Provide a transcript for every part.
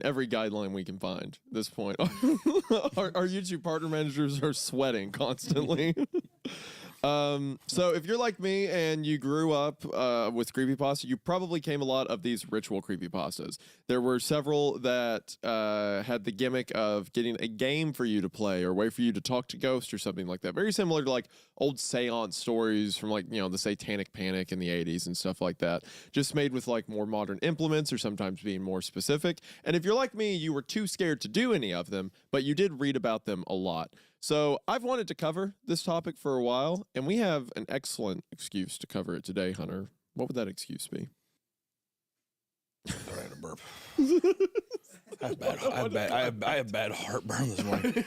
every guideline we can find at this point. Our YouTube partner managers are sweating constantly. So if you're like me and you grew up with creepypasta, you probably came a lot of these ritual creepypastas. There were several that had the gimmick of getting a game for you to play or a way for you to talk to ghosts or something like that. Very similar to like old seance stories from like, the Satanic Panic in the 80s and stuff like that. Just made with like more modern implements or sometimes being more specific. And if you're like me, you were too scared to do any of them, but you did read about them a lot. So I've wanted to cover this topic for a while, and we have an excellent excuse to cover it today, Hunter. What would that excuse be? I had a burp. I have bad heartburn this morning.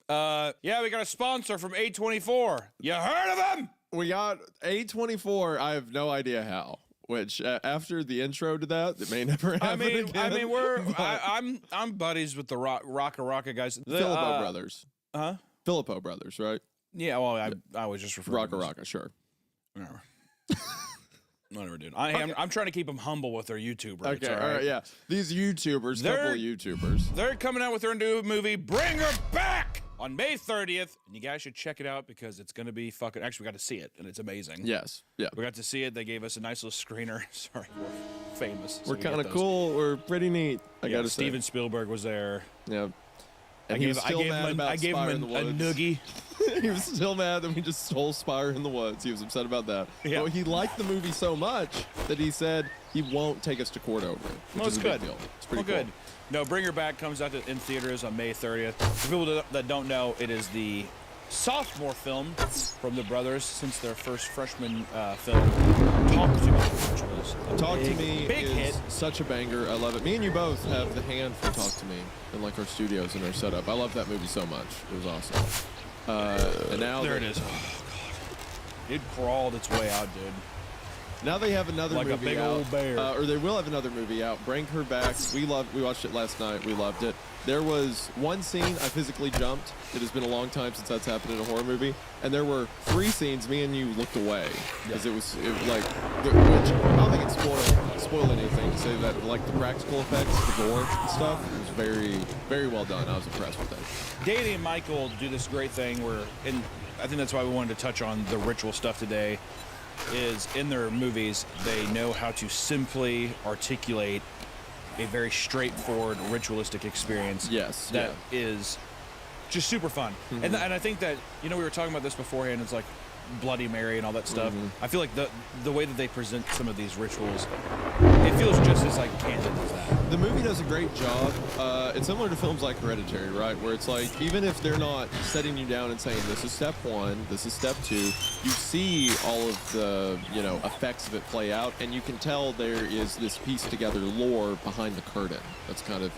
Yeah, we got a sponsor from A24. You heard of them? We got A24. I have no idea how. Which after the intro to that, it may never happen again. I mean, I'm buddies with the Rocka guys. The Filippo brothers. Huh? Filippo brothers, right? Yeah. Well, I was just referring to Rocka, sure. Whatever, dude. I'm trying to keep them humble with their YouTube. Right? Okay, all right, yeah. These YouTubers, couple of YouTubers, they're coming out with their new movie, Bring Her Back, on May 30th, and you guys should check it out because it's going to be fucking... Actually, we got to see it, and it's amazing. Yes, yeah. We got to see it. They gave us a nice little screener. Sorry, we're famous. We're kind of cool. We're pretty neat, I gotta say. Steven Spielberg was there. Yeah. And I gave him a noogie. He was still mad that we just stole Spire in the Woods. He was upset about that. Yeah. But he liked the movie so much that he said he won't take us to court over it. Well, it's good. It's pretty cool. Good. No, Bring Her Back comes out in theaters on May 30th. For people that don't know, it is the sophomore film from the brothers since their first freshman film, Talk to Me, which was Talk to Me big is hit. such a banger. I love it. Me and you both have the hand for Talk to Me in like our studios and our setup. I love that movie so much. It was awesome. And now there it is. Oh god, it crawled its way out, dude. Now they have another like movie a big out, old bear. Or they will have another movie out. Bring Her Back. We watched it last night. We loved it. There was one scene I physically jumped. It has been a long time since that's happened in a horror movie. And there were 3 scenes me and you looked away because it was like, which I don't think it spoiled anything to say that like the practical effects, the gore and stuff, it was very, very well done. I was impressed with that. Danny and Michael do this great thing where, and I think that's why we wanted to touch on the ritual stuff today, is in their movies, they know how to simply articulate a very straightforward ritualistic experience. Yes. That is just super fun. Mm-hmm. And I think that, we were talking about this beforehand, it's like Bloody Mary and all that stuff. Mm-hmm. I feel like the way that they present some of these rituals, it feels just as like candid as that. The movie does a great job. It's similar to films like Hereditary, right? Where it's like, even if they're not setting you down and saying, this is step 1, this is step 2, you see all of the, effects of it play out, and you can tell there is this pieced together lore behind the curtain. That's kind of,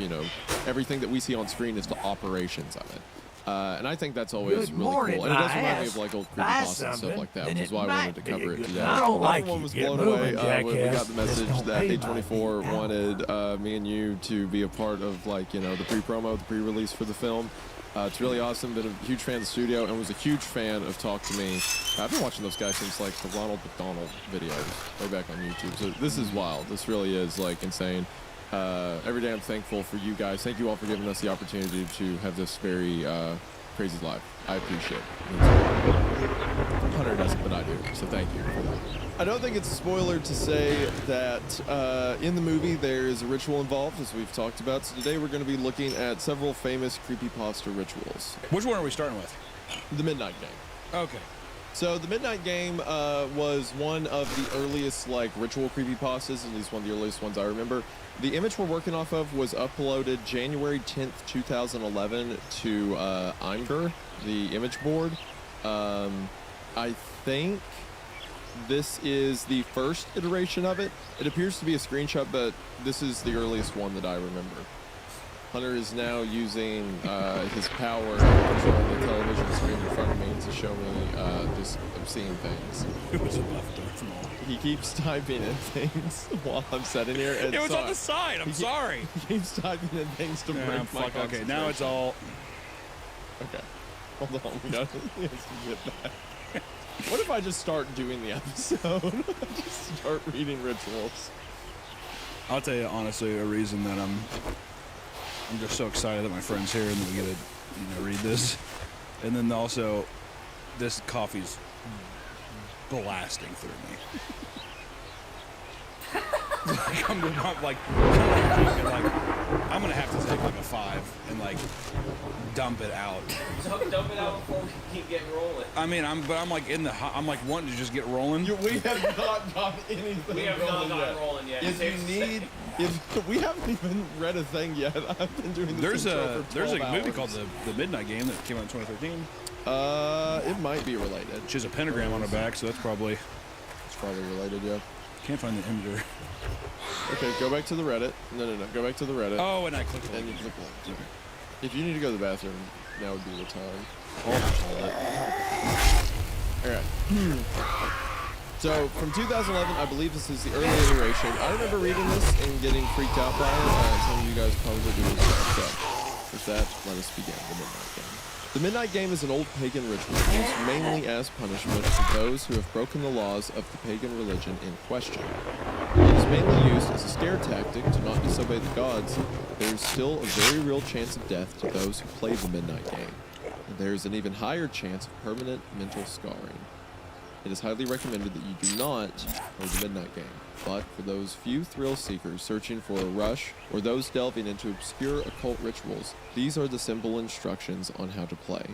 everything that we see on screen is the operations of it. And I think that's always really cool. And it does remind me of like old creepypasta and stuff like that, which is why I wanted to cover it today. Everyone was blown away when we got the message that A24 wanted me and you to be a part of like, the pre-promo, the pre-release for the film. It's really awesome. Been a huge fan of the studio and was a huge fan of Talk to Me. I've been watching those guys since like the Ronald McDonald videos way back on YouTube. So this is wild. This really is like insane. Every day I'm thankful for you guys. Thank you all for giving us the opportunity to have this very crazy life. I appreciate it. Hunter doesn't, but I do. So thank you for that. I don't think it's a spoiler to say that in the movie there is a ritual involved, as we've talked about. So today we're going to be looking at several famous creepypasta rituals. Which one are we starting with? The Midnight Game. Okay. So the Midnight Game was one of the earliest like ritual creepypastas, at least one of the earliest ones I remember. The image we're working off of was uploaded January 10th, 2011 to Imgur, the image board. I think this is the first iteration of it. It appears to be a screenshot, but this is the earliest one that I remember. Hunter is now using his power controlling the television screen in front of me to show me just obscene things. It was above Darth Maul. He keeps typing in things while I'm sitting here. And it was on the side. I'm sorry. He keeps typing in things to break my concentration. Okay, now it's all... Okay. Hold on. We got to get back. What if I just start doing the episode? Just start reading rituals. I'll tell you honestly, a reason that I'm just so excited that my friend's here and that we get to, read this. And then also, this coffee's blasting through me. I'm gonna have to take like a 5 and like dump it out. Dump it out before we keep getting rolling. I mean, I'm like I'm like wanting to just get rolling. We have not got anything. We have not gotten rolling yet. If we haven't even read a thing yet, I've been doing this. There's a movie hours. called the Midnight Game that came out in 2013. It might be related. She has a pentagram on her back, so that's probably. It's probably related, yeah. Can't find the image. Okay, go back to the Reddit. No. Go back to the Reddit. Oh, and I clicked And it. you click link. If you need to go to the bathroom, now would be the time. Alright. So, from 2011, I believe this is the early iteration. I remember reading this and getting freaked out by it. Some of you guys probably do as well. So, with that, let us begin the Midnight Game. The Midnight Game is an old pagan ritual used mainly as punishment for those who have broken the laws of the pagan religion in question. It is mainly used as a scare tactic to not disobey the gods. There is still a very real chance of death to those who play the Midnight Game, and there is an even higher chance of permanent mental scarring. It is highly recommended that you do not play the Midnight Game, but for those few thrill seekers searching for a rush or those delving into obscure occult rituals, these are the simple instructions on how to play.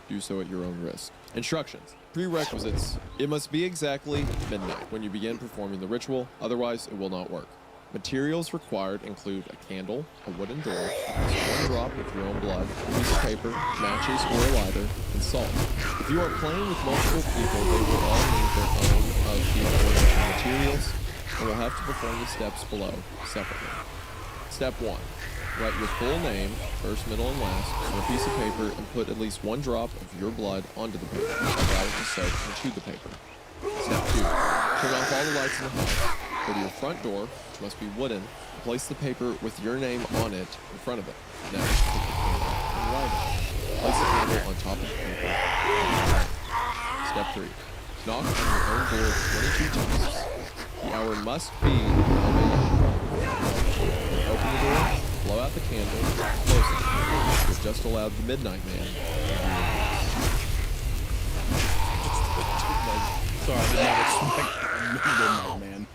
Do so at your own risk. Instructions. Prerequisites. It must be exactly midnight when you begin performing the ritual, otherwise it will not work. Materials required include a candle, a wooden door, one drop of your own blood, a piece of paper, matches or a lighter, and salt. If you are playing with multiple people, they will all need their own of the aforementioned materials and will have to perform the steps below separately. Step 1. Write your full name, first, middle, and last, on a piece of paper and put at least one drop of your blood onto the paper. Allow it to soak into the paper. Step 2. Turn off all the lights in the house. Go to your front door, which must be wooden, and place the paper with your name on it in front of it. Next, take the candle and light it. Place the candle on top of the paper. Step 3. Knock on your own door 22 times. The hour must be 11 a.m. Open the door, blow out the candle, close it. You've just allowed the Midnight Man. Sorry, I did not expect Midnight Man.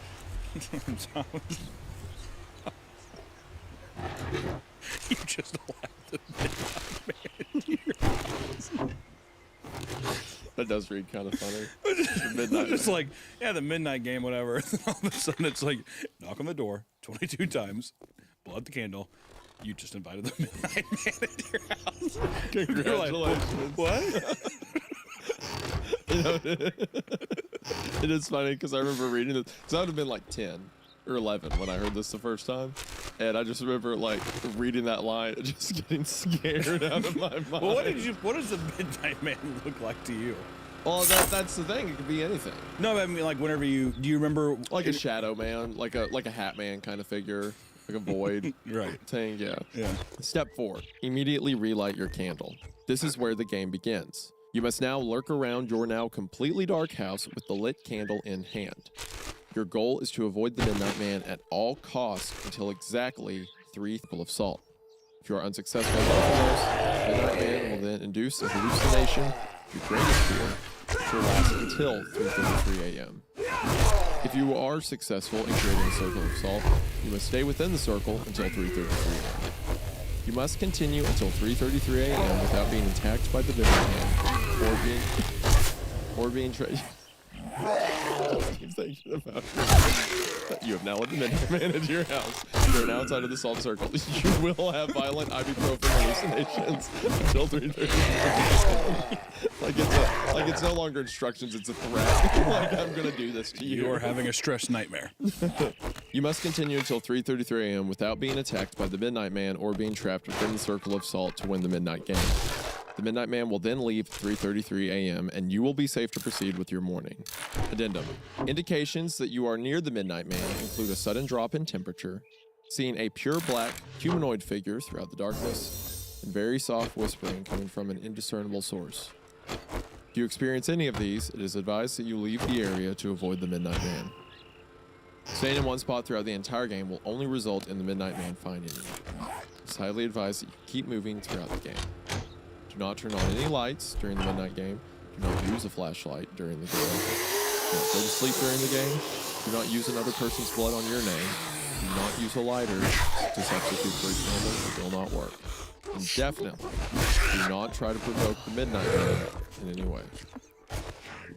You just allowed the Midnight Man into your house. That does read kind of funny. The Midnight It's Man. like, yeah, the Midnight Game, whatever. And all of a sudden, it's like, knock on the door 22 times, blow out the candle. You just invited the Midnight Man into your house. Congratulations. What? You know, it is funny because I remember reading this. Because I would have been like 10 or 11 when I heard this the first time. And I just remember like reading that line and just getting scared out of my mind. Well, what does the Midnight Man look like to you? Well, that's the thing. It could be anything. No, I mean, like, whenever do you remember? Like a shadow man, like a hat man kind of figure, like a void Right. thing, yeah. Yeah. Step 4. Immediately relight your candle. This is where the game begins. You must now lurk around your now completely dark house with the lit candle in hand. Your goal is to avoid the Midnight Man at all costs until exactly 3 full of salt. If you are unsuccessful in both of those, the Midnight Man will then induce a hallucination, your greatest fear, which will last until 3:33 a.m. If you are successful in creating a circle of salt, you must stay within the circle until 3:33 a.m. You must continue until 3:33 a.m. without being attacked by the Midnight Man or being keep thinking about it. You have now let the Midnight Man into your house. You are now outside of the salt circle. You will have violent ibuprofen hallucinations until 3:30. like it's no longer instructions, it's a threat. Like, I'm gonna do this to you. You are having a stress nightmare. You must continue until 3:33 a.m. without being attacked by the Midnight Man or being trapped within the circle of salt to win the Midnight Game. The Midnight Man will then leave at 3:33 a.m. and you will be safe to proceed with your morning. Addendum. Indications that you are near the Midnight Man include a sudden drop in temperature, seeing a pure black humanoid figure throughout the darkness, and very soft whispering coming from an indiscernible source. If you experience any of these, it is advised that you leave the area to avoid the Midnight Man. Staying in one spot throughout the entire game will only result in the Midnight Man finding you. It's highly advised that you keep moving throughout the game. Do not turn on any lights during the midnight game. Do not use a flashlight during the game. Do not go to sleep during the game. Do not use another person's blood on your name. Do not use a lighter to substitute for a candle. It will not work. And definitely do not try to provoke the Midnight Man in any way.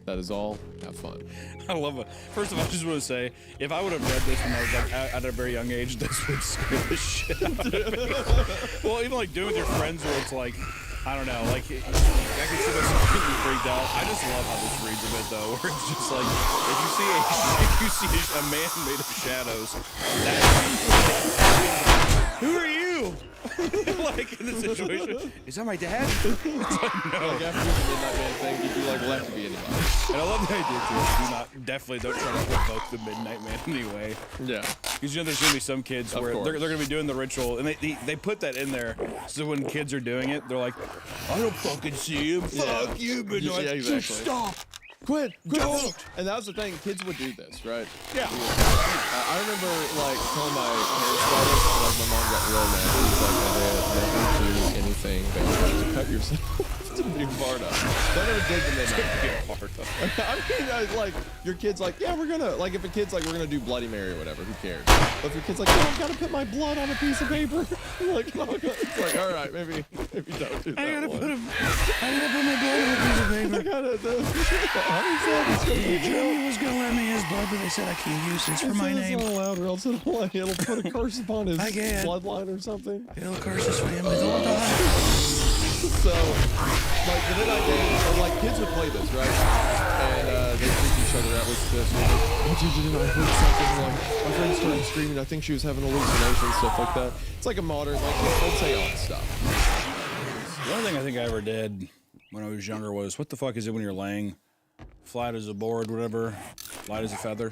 That is all. Have fun. I love it. First of all, I just want to say, if I would have read this when I was like at a very young age, this would scare the shit out of me. Well, even like doing with your friends where it's like, I don't know, like I can see myself getting freaked out. I just love how this reads a bit though, where it's just like if you see a man made of shadows, who are you? Like in this situation, is that my dad? It's like, no. Like after the Midnight Man thing, you'd be like left to be anybody. And I love the idea too. Definitely don't try to provoke the Midnight Man anyway. Yeah. Because you know there's gonna be some kids where they're gonna be doing the ritual, and they put that in there so when kids are doing it, they're like, I don't fucking see him. Fuck you, Midnight. Yeah, exactly. Stop. Quit. Don't. And that was the thing. Kids would do this, right? Yeah. I remember like telling my parents about it. Like my mom got real mad. She was like, never do anything that you have to cut yourself to be Barda. Don't ever dig the Midnight Barda. I mean, like your kid's like, yeah, we're gonna like if a kid's like we're gonna do Bloody Mary or whatever, who cares? But if your kid's like, oh, I've got to put my blood on a piece of paper, like, no, it's like, all right, maybe don't do that. I gotta put my blood on a piece of paper. I gotta. Jimmy was gonna let me his blood, but they said I can't use this for my name. It's not allowed, or else it'll put a curse upon his bloodline or something. It'll curse his family. They'll die. So, like the Midnight Game, like kids would play this, right? And they freak each other out with this. Oh, dude, I heard something. Like my friend started screaming. I think she was having hallucinations, stuff like that. It's like a modern, like old seance stuff. The only thing I think I ever did when I was younger was, what the fuck is it when you're laying flat as a board, whatever, light as a feather?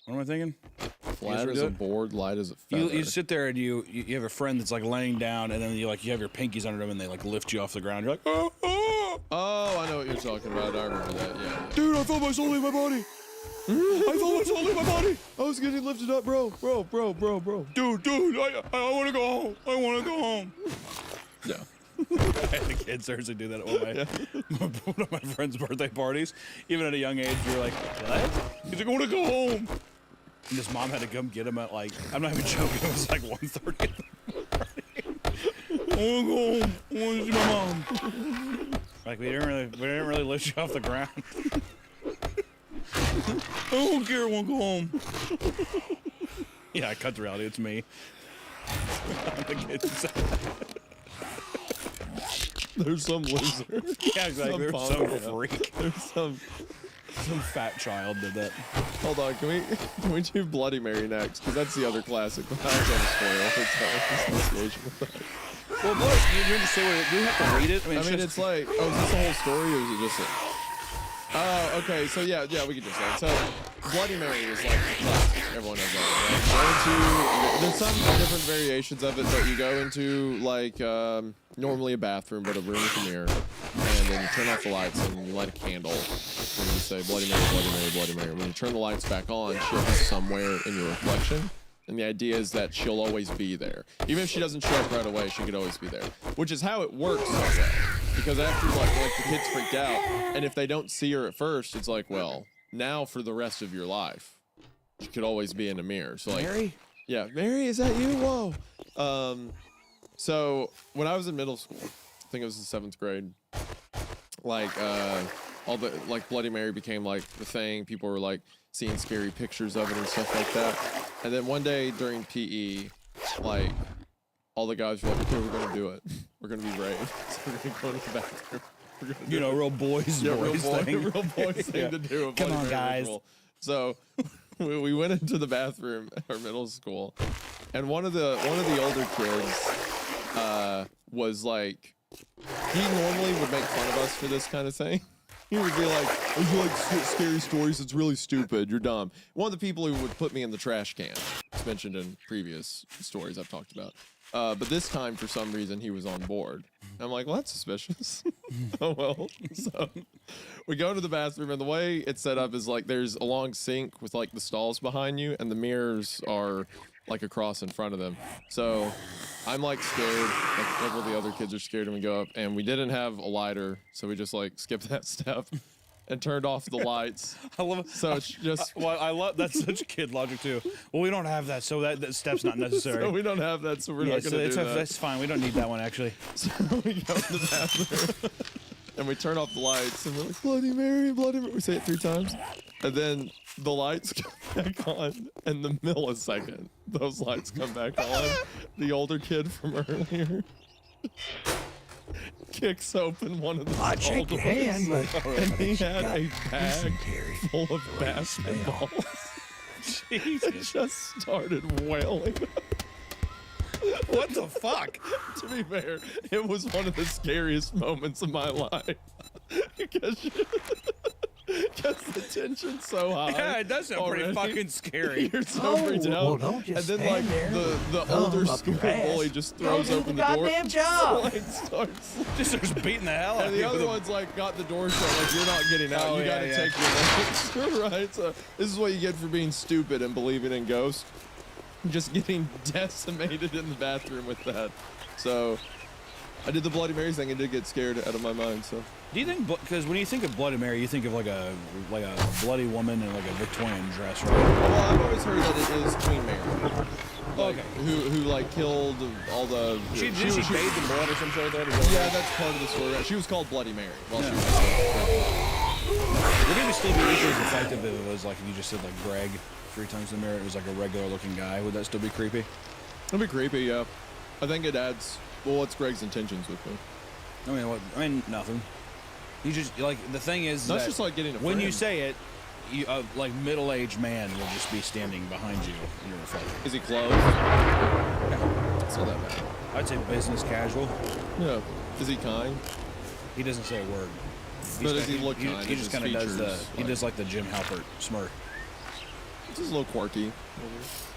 What am I thinking? Flat as a board, light as a feather. You sit there and you have a friend that's like laying down, and then you have your pinkies under them, and they like lift you off the ground. You're like, oh, oh. Oh, I know what you're talking about. I remember that. Yeah. Dude, I felt my soul leave my body. I felt my soul leave my body. I was getting lifted up, bro. Dude, I want to go home. I want to go home. Yeah. I had the kids seriously do that at one of my friend's birthday parties. Even at a young age, you're like, what? He's like, I want to go home. And his mom had to come get him at like, I'm not even joking, it was like 1:30 in the morning. I want to go home. I want to see my mom. Like, we didn't really lift you off the ground. I don't care, I want to go home. Yeah, I cut the reality, it's me. The kids. There's some loser. Yeah, exactly. There's some freak. There's some fat child did that. Hold on, can we do Bloody Mary next? Because that's the other classic. I was going to spoil association with that. Well, Blood, you didn't say what. Do you have to read it? I mean, it's like, oh, is this the whole story, or is it just? Oh, okay. So yeah, we could just say it. So Bloody Mary is like the classic. Everyone knows that, right? There's some different variations of it, but you go into like normally a bathroom, but a room with a mirror, and then you turn off the lights and you light a candle, and you say Bloody Mary, Bloody Mary, Bloody Mary. When you turn the lights back on, she'll be somewhere in your reflection. And the idea is that she'll always be there. Even if she doesn't show up right away, she could always be there. Which is how it works so well. Because after like the kids freaked out, and if they don't see her at first, it's like, well, now for the rest of your life, she could always be in a mirror. So like, Mary? Yeah, Mary, is that you? Whoa. So when I was in middle school, I think it was in 7th grade, like all the like Bloody Mary became like the thing. People were like seeing scary pictures of it and stuff like that. And then one day during PE, like all the guys were like, okay, we're gonna do it. We're gonna be brave. So we're gonna go to the bathroom. You know, real boys thing. Real boys thing to do. Come on, guys. Ritual. So we went into the bathroom at our middle school, and one of the older kids was like, he normally would make fun of us for this kind of thing. He would be like, oh, you like scary stories? It's really stupid. You're dumb. One of the people who would put me in the trash can. It's mentioned in previous stories I've talked about. But this time, for some reason, he was on board. I'm like, well, that's suspicious. Oh, well. So we go to the bathroom, and the way it's set up is like there's a long sink with like the stalls behind you, and the mirrors are like across in front of them. So I'm like scared. Like several of the other kids are scared, and we go up, and we didn't have a lighter, so we just like skipped that step and turned off the lights. I love it. So it's just. Well, I love that's such kid logic too. Well, we don't have that, so that step's not necessary. So we don't have that, so we're yeah, not so going to do that. that's fine. We don't need that one actually. So we go in the bathroom and we turn off the lights and we're like, Bloody Mary, Bloody Mary. We say it 3 times. And then the lights come back on, and the millisecond those lights come back on, the older kid from earlier kicks open one of the I'd shake your hand, but and he had a bag full of basketballs. Jesus. Just started wailing. What the fuck? To be fair, it was one of the scariest moments of my life because the tension's so high. Yeah, it does sound pretty already. fucking scary. You're so freaked out. well, don't just and then like stand there. the Thumb older up school your ass. bully just Go throws do open the the door. goddamn job. Like starts. Just starts beating the hell out And of the you. other one's like got the door shut, like you're not getting out. Oh, You yeah, gotta yeah. take your legs, right? So this is what you get for being stupid and believing in ghosts. Just getting decimated in the bathroom with that. So I did the Bloody Mary thing and did get scared out of my mind. So Do you think, because when you think of Bloody Mary, you think of like a bloody woman in like a Victorian dress, right? well, I've always heard that it is Queen Mary. Like, Okay. Who like killed all the. She bathed in blood or some shit like that? Is that Yeah, that's part of the story. She was called Bloody Mary. While she Yeah. was Would it still be equally as effective if it was like if you just said like Greg 3 times in the mirror, it was like a regular looking guy? Would that still be creepy? It'd be creepy, yeah. I think it adds. Well, what's Greg's intentions with me? I mean, nothing. You just like the thing is That's that just like getting a when you friend. say it, you like middle-aged man will just be standing behind you in your reflection. Is he closed? It's not that bad. I'd say business casual. Yeah. Is he kind? He doesn't say a word. But does he look kind? He Is just his kind of does the. features, He does like the Jim Halpert smirk. It's just a little quirky.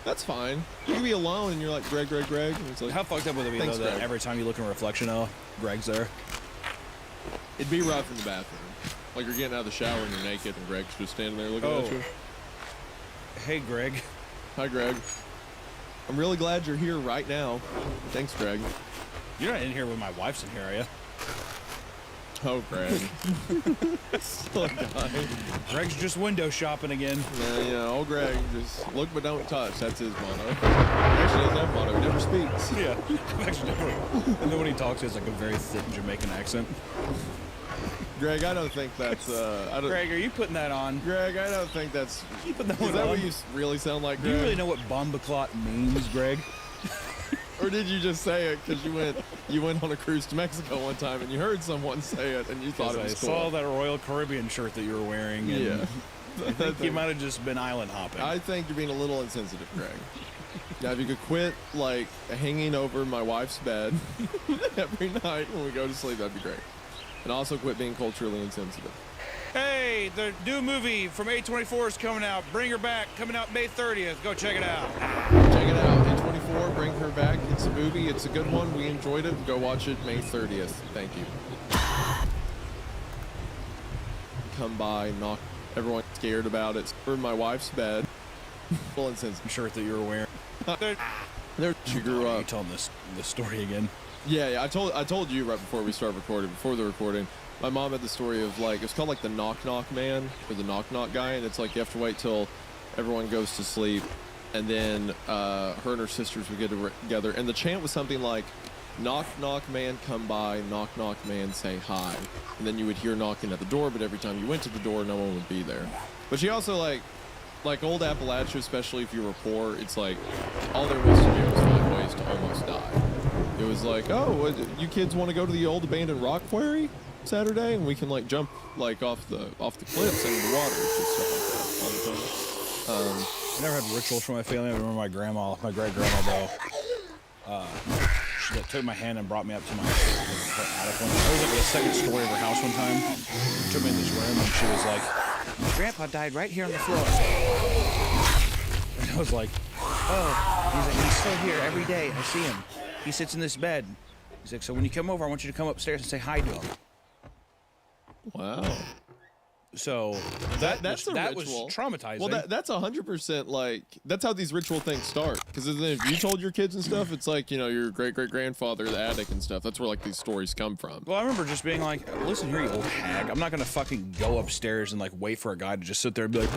That's fine. You can be alone and you're like, Greg. And it's like, How fucked up would it be Thanks, though that Greg. every time you look in a reflection, oh, Greg's there? it'd be rough in the bathroom. Like you're getting out of the shower and you're naked and Greg's just standing there looking Oh. at you. Hey, Greg. Hi, Greg. I'm really glad you're here right now. Thanks, Greg. You're not in here when my wife's in here, are you? Oh, Greg. Still a guy. Greg's just window shopping again. Yeah, old Greg, just look but don't touch. That's his motto. He actually doesn't have a motto. He never speaks. Yeah, I've actually never. And then when he talks, he has like a very thick Jamaican accent. Greg, I don't think that's. I don't, Greg, are you putting that on? Greg, I don't think that's. You putting that Is one that on? what you really sound like, Do Greg? you really know what bombaclot means, Greg? Or did you just say it because you went on a cruise to Mexico one time and you heard someone say it and you thought it I was saw cool? that Royal Caribbean shirt that you were wearing. And Yeah. I think you might have just been island hopping. I think you're being a little insensitive, Greg. Now, if you could quit, like, hanging over my wife's bed every night when we go to sleep, that'd be great. And also quit being culturally insensitive. Hey, the new movie from A24 is coming out. Bring Her Back, coming out May 30th. Go check it out. Check it out, A24, Bring Her Back. It's a movie. It's a good one. We enjoyed it. Go watch it May 30th. Thank you. Come by, knock. Everyone's scared about it. For my wife's bed. Full insensitive. Shirt that you were wearing. There she grew You up. telling this story again? Yeah. I told you right before we started recording, before the recording. My mom had the story of like it's called like the knock knock man or the knock knock guy, and it's like you have to wait till everyone goes to sleep, and then her and her sisters would get together, and the chant was something like, "Knock knock man, come by. Knock knock man, say hi." And then you would hear knocking at the door, but every time you went to the door, no one would be there. But she also like old Appalachia, especially if you were poor, it's like all there was to do was find ways to almost die. It was like, oh, you kids want to go to the old abandoned rock quarry Saturday, and we can like jump like off the cliffs into the water. It's just stuff like that all the time. I never had rituals for my family. I remember my great grandma though. She like, took my hand and brought me up to her attic one. I was like the second story of her house one time. She took me in this room and she was like, "My grandpa died right here on the floor." And I was like, "Oh," he's like, "He's still here every day. I see him." He sits in this bed. He's like, so when you come over, I want you to come upstairs and say hi to him. Wow. So That's was, a that was ritual. traumatizing. Well, that's 100% like that's how these ritual things start. Because if you told your kids and stuff, it's like your great grandfather, the attic and stuff. That's where like these stories come from. Well, I remember just being like, listen here, you old hag. I'm not gonna fucking go upstairs and like wait for a guy to just sit there and be like,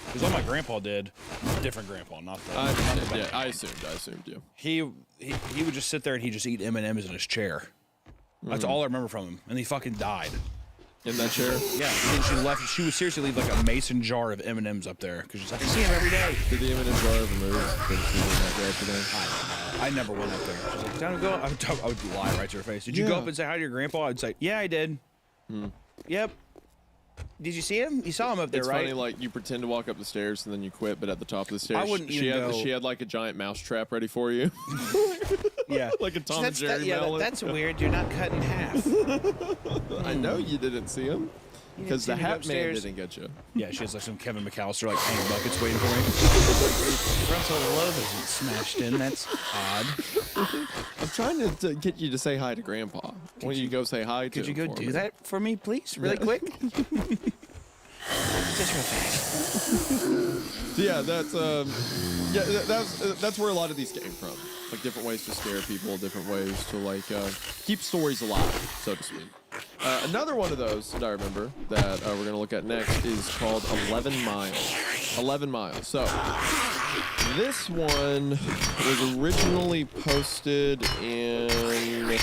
because all my grandpa did, different grandpa, not the. I assumed you. He would just sit there and he'd just eat M&Ms in his chair. That's all I remember from him, and he fucking died. In that chair? Yeah, and she left. She would seriously leave like a mason jar of M&Ms up there because she's like, I see him every day. Did the M&M jar ever move? Did she in that jar today? I never went up there. She's like, time to go. I would lie right to her face. Did you go up and say hi to your grandpa? I'd say, yeah, I did. Yep. Did you see him? You saw him up there, It's right? funny, like you pretend to walk up the stairs and then you quit, but at the top of the stairs, I wouldn't even go. She had like a giant mouse trap ready for you. Yeah. Like a Tom and Jerry mallet. That's weird. You're not cut in half. I know you didn't see him. Because the see me Hat Man upstairs. didn't get you. Yeah, she has like some Kevin McAllister like hanging buckets waiting for me. Frontal lobe isn't smashed in. That's odd. I'm trying to get you to say hi to Grandpa. Why don't you go say hi to Could you him go for do me? that for me, please, really quick? Just real fast. Yeah, that's where a lot of these came from. Like different ways to scare people, different ways to like keep stories alive, so to speak. Another one of those that I remember that we're gonna look at next is called 11 Miles. 11 Miles. So this one was originally posted in. I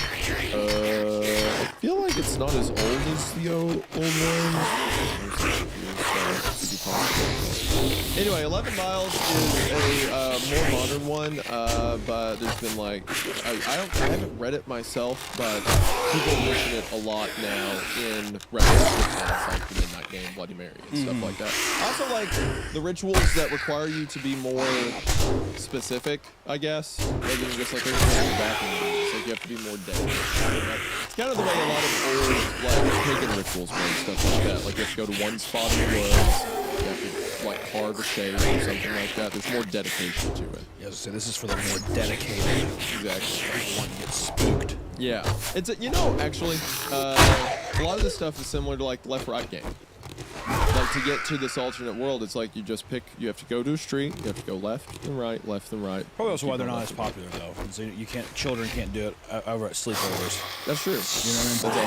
feel like it's not as old as the old one. Anyway, 11 Miles is a more modern one, but there's been like I haven't read it myself, but people mention it a lot now in reference to things like the Midnight Game, Bloody Mary, and stuff like that. I also like the rituals that require you to be more specific, I guess, rather than just like everything in the back of the movies. Like you have to be more dedicated. It's kind of the way a lot of old like pagan rituals were and stuff like that. Like you have to go to one spot in the woods. You have to like carve a shape or something like that. There's more dedication to it. Yeah, so this is for the more dedicated. Exactly. One gets spooked. Yeah. It's actually, a lot of this stuff is similar to like the left-right game. Like to get to this alternate world, it's like you just pick. You have to go to a street. You have to go left and right, left and right. Probably also why they're not as popular though. So you can't. Children can't do it over at sleepovers. That's true. You know what I mean? That's also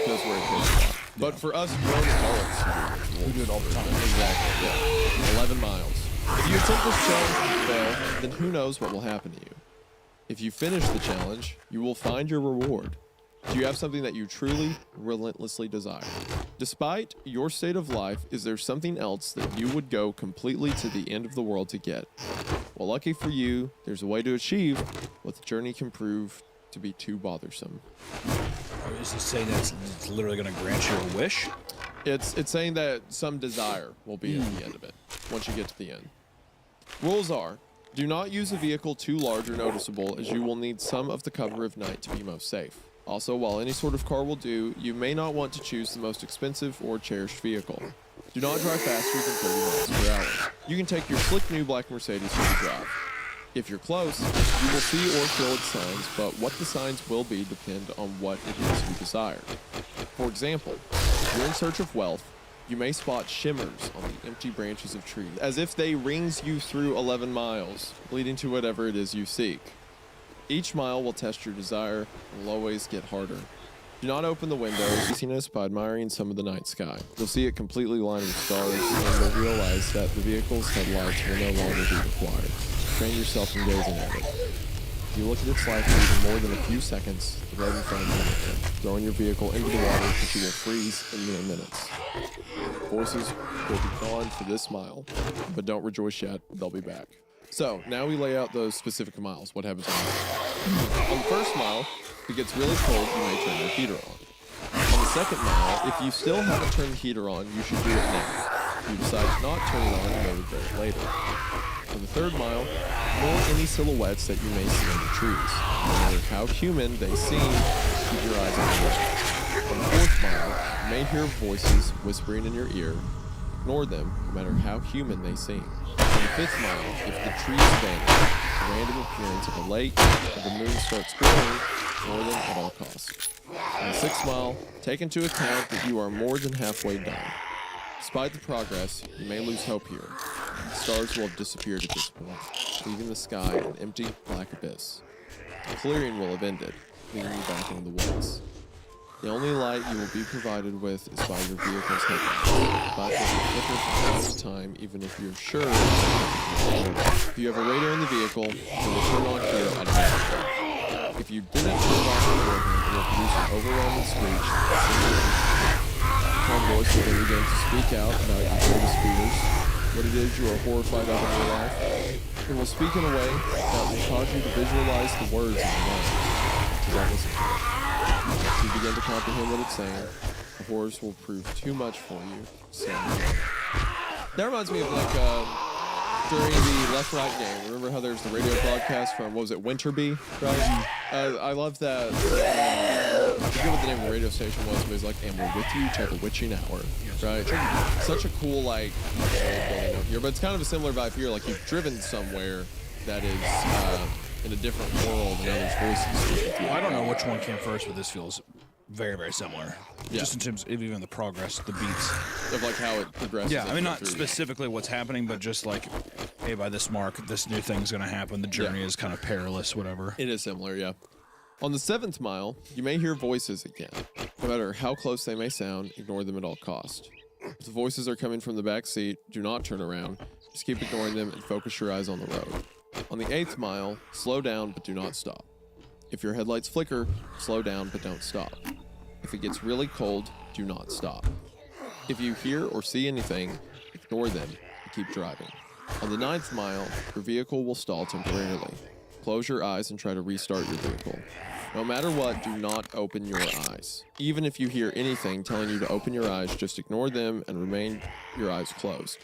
that's where it goes. But for us grown adults, We do it all the time. exactly. Yeah. 11 miles. If you attempt this challenge and fail, then who knows what will happen to you. If you finish the challenge, you will find your reward. Do you have something that you truly, relentlessly desire? Despite your state of life, is there something else that you would go completely to the end of the world to get? Well, lucky for you, there's a way to achieve what the journey can prove to be too bothersome. Or is it saying that it's literally going to grant you a wish? It's saying that some desire will be at the end of it, once you get to the end. Rules are, do not use a vehicle too large or noticeable, as you will need some of the cover of night to be most safe. Also, while any sort of car will do, you may not want to choose the most expensive or cherished vehicle. Do not drive faster than 30 miles per hour. You can take your slick new black Mercedes for the drive. If you're close, you will see or feel its signs, but what the signs will be depend on what it is you desire. For example, if you're in search of wealth, you may spot shimmers on the empty branches of trees, as if they rings you through 11 miles, leading to whatever it is you seek. Each mile will test your desire and will always get harder. Do not open the windows, easiness by admiring some of the night sky. You'll see it completely lined with stars, and you'll realize that the vehicle's headlights will no longer be required. Train yourself in gazing at it. If you look at its light for even more than a few seconds, the road in front of you will end, throwing your vehicle into the water, but you will freeze in mere minutes. Forces will be gone for this mile, but don't rejoice yet, they'll be back. So, now we lay out those specific miles. What happens on the first mile, if it gets really cold, you may turn your heater on. On the second mile, if you still haven't turned the heater on, you should do it now. If you decide to not turn it on, you may regret it later. For the third mile, ignore any silhouettes that you may see in the trees. No matter how human they seem, keep your eyes on the road. On the fourth mile, you may hear voices whispering in your ear. Ignore them, no matter how human they seem. On the 5th mile, if the trees vanish, the random appearance of a lake or the moon starts glowing, ignore them at all costs. On the 6th mile, take into account that you are more than halfway done. Despite the progress, you may lose hope here. The stars will have disappeared at this point, leaving the sky an empty, black abyss. The clearing will have ended, leaving you back in the woods. The only light you will be provided with is by your vehicle's headlights, but it will flicker from time to time even if you're sure. If you have a radar in the vehicle, it will turn on here automatically. If you didn't turn it off beforehand, it will produce an overwhelming screech. Calm voice will then begin to speak out about your greatest fears, what it is you are horrified of in your life. It will speak in a way that will cause you to visualize the words in your mind. Do not listen to it. If you begin to comprehend what it's saying, the horrors will prove too much for you. So, that reminds me of like during the Left Right game. Remember how there's the radio broadcast from, what was it, Winterby, right? I love that. I forget what the name of the radio station was, but it was like, and we're with you till the witching hour, right? Such a cool, like, note here, but it's kind of a similar vibe here. Like, you've driven somewhere that is in a different world and others' voices. Well, I don't know which one came first, but this feels very, very similar. Yeah. Just in terms of even the progress, the beats. Of like how it progresses. Yeah, I mean, not through. specifically what's happening, but just like, hey, by this mark, this new thing's going to happen. The journey is kind of perilous, whatever. It is similar, yeah. On the 7th mile, you may hear voices again. No matter how close they may sound, ignore them at all cost. If the voices are coming from the back seat, do not turn around. Just keep ignoring them and focus your eyes on the road. On the 8th mile, slow down but do not stop. If your headlights flicker, slow down but don't stop. If it gets really cold, do not stop. If you hear or see anything, ignore them and keep driving. On the 9th mile, your vehicle will stall temporarily. Close your eyes and try to restart your vehicle. No matter what, do not open your eyes. Even if you hear anything telling you to open your eyes, just ignore them and remain your eyes closed.